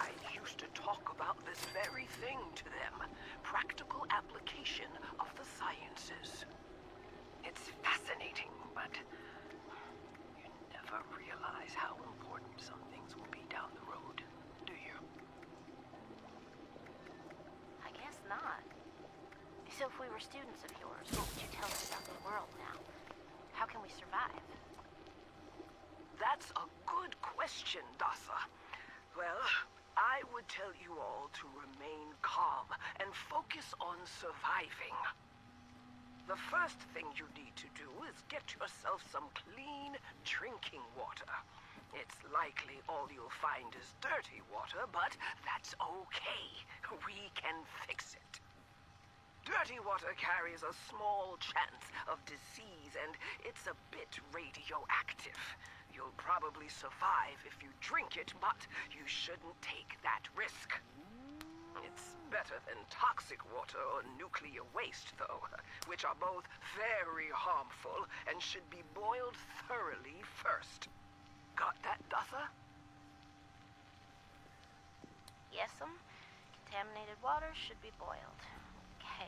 I used to talk about this very thing to them. Practical application of the sciences. It's fascinating, but you never realize how important some things will be down the road, do you? I guess not. So if we were students of yours, what would you tell us about the world now? How can we survive? That's a good question, Dasa. Well, I would tell you all to remain calm and focus on surviving. The first thing you need to do is get yourself some clean drinking water. It's likely all you'll find is dirty water, but that's okay. We can fix it. Dirty water carries a small chance of disease, and it's a bit radioactive. You'll probably survive if you drink it, but you shouldn't take that risk. It's better than toxic water or nuclear waste, though, which are both very harmful and should be boiled thoroughly first. Got that, Dasa? Yes'm. Contaminated water should be boiled. Okay.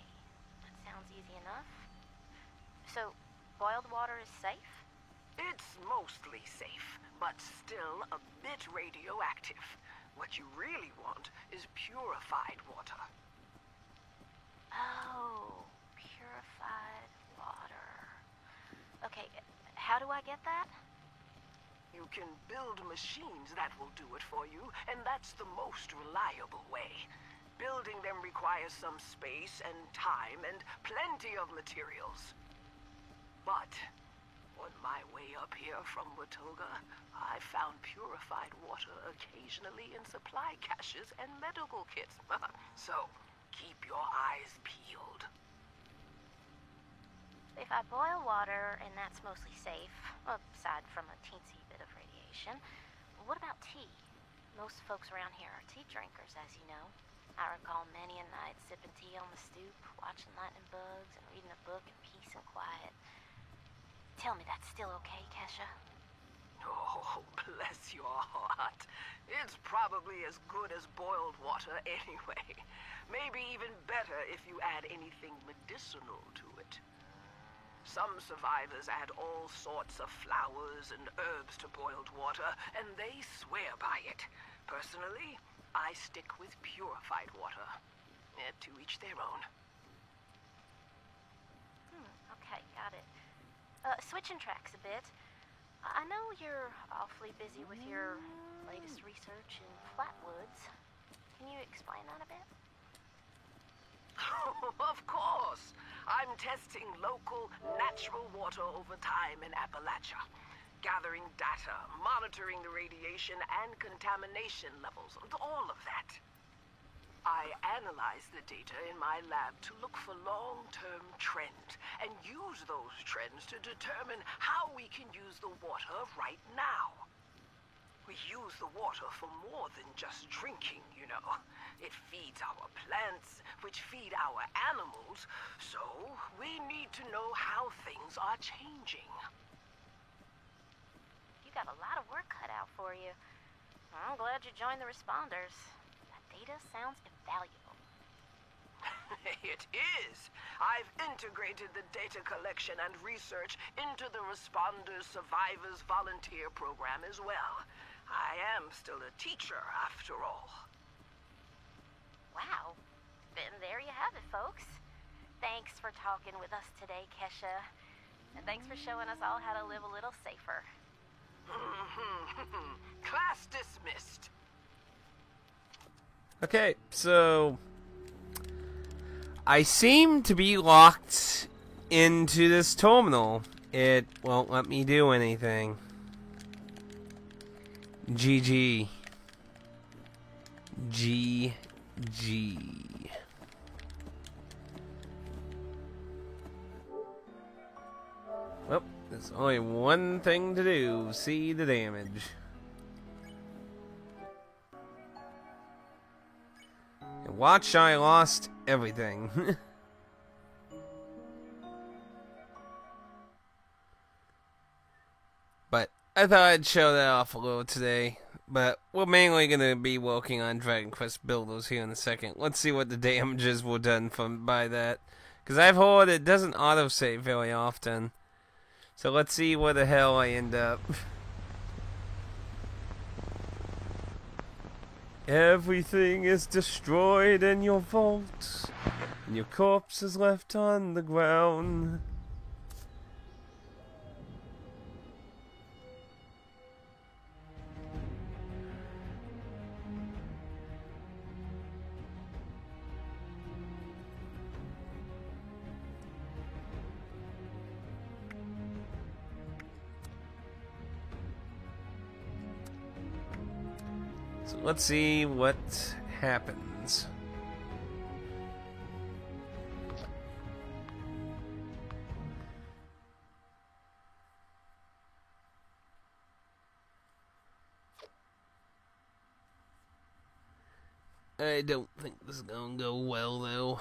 That sounds easy enough. So, boiled water is safe? It's mostly safe, but still a bit radioactive. What you really want is purified water. Oh, purified water. Okay, how do I get that? You can build machines that will do it for you, and that's the most reliable way. Building them requires some space and time and plenty of materials. But on my way up here from Watoga, I found purified water occasionally in supply caches and medical kits. So, keep your eyes peeled. If I boil water and that's mostly safe, aside from a teensy bit of radiation, what about tea? Most folks around here are tea drinkers, as you know. I recall many a night sipping tea on the stoop, watching lightning bugs, and reading a book in peace and quiet. Tell me that's still okay, Kesha? Oh, bless your heart. It's probably as good as boiled water anyway. Maybe even better if you add anything medicinal to it. Some survivors add all sorts of flowers and herbs to boiled water, and they swear by it. Personally, I stick with purified water. To each their own. Okay, got it. Switching tracks a bit. I know you're awfully busy with your latest research in Flatwoods. Can you explain that a bit? Of course. I'm testing local, natural water over time in Appalachia. Gathering data, monitoring the radiation and contamination levels, all of that. I analyze the data in my lab to look for long-term trends and use those trends to determine how we can use the water right now. We use the water for more than just drinking, you know. It feeds our plants, which feed our animals, so we need to know how things are changing. You got a lot of work cut out for you. I'm glad you joined the responders. That data sounds invaluable. It is. I've integrated the data collection and research into the Responders Survivors Volunteer Program as well. I am still a teacher, after all. Wow. Then there you have it, folks. Thanks for talking with us today, Kesha. And thanks for showing us all how to live a little safer. Class dismissed. Okay, so I seem to be locked into this terminal. It won't let me do anything. GG. GG. Well, there's only one thing to do. See the damage. And watch, I lost everything. But I thought I'd show that off a little today. But we're mainly going to be working on Dragon Quest Builders here in a second. Let's see what the damages were done by that. Because I've heard it doesn't autosave very often. So let's see where the hell I end up. Everything is destroyed in your vault, and your corpse is left on the ground. So let's see what happens. I don't think this is gonna go well, though.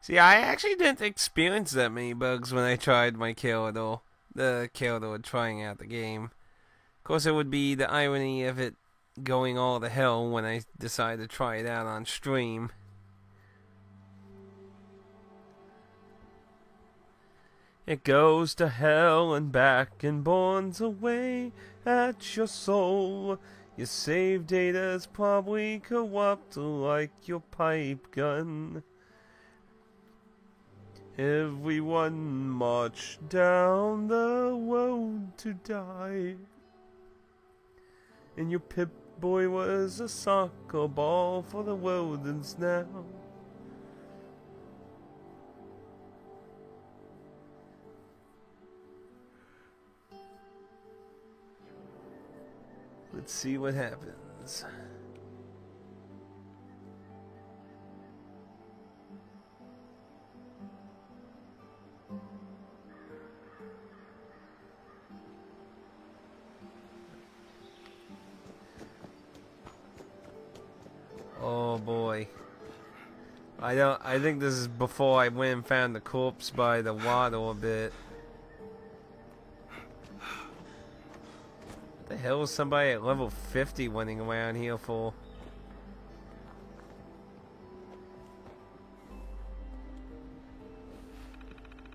See, I actually didn't experience that many bugs when I tried my Kyoto. The Kyoto trying out the game. Of course, it would be the irony of it going all to hell when I decide to try it out on stream. It goes to hell and back and burns away at your soul. Your save data's probably corrupt like your pipe gun. Everyone marched down the road to die, and your Pip-Boy was a soccer ball for the rodents now. Let's see what happens. Oh boy. I think this is before I went and found the corpse by the water a bit. What the hell is somebody at level 50 running around here for?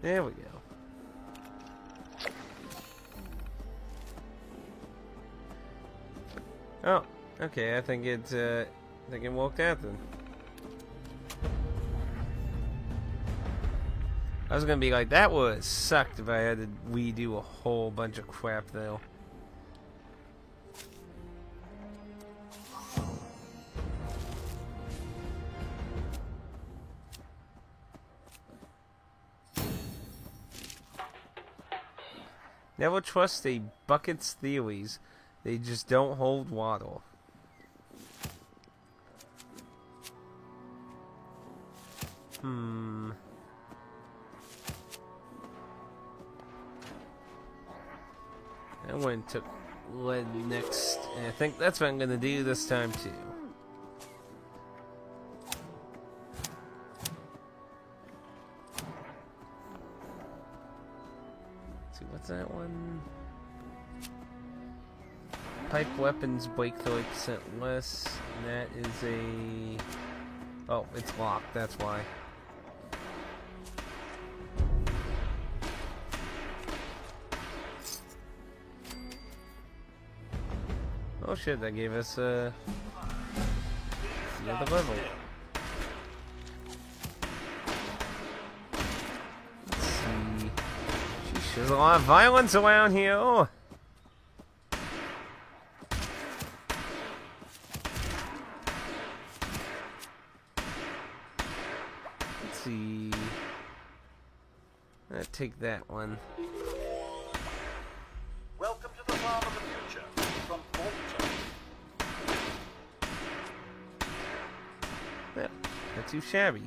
There we go. Oh, okay, I think it walked out then. I was gonna be like, that would sucked if I had to redo a whole bunch of crap though. Never trust a bucket's theories. They just don't hold water. I went and took lead next, and I think that's what I'm gonna do this time too. Let's see, what's that one? Pipe weapons break 30% less. And that is a... Oh, it's locked, that's why. Oh shit, that gave us the other level. Let's see. Sheesh, there's a lot of violence around here. Oh. Let's see. I'll take that one. Welcome to the farm of the future from Bolton. Yeah, not too shabby.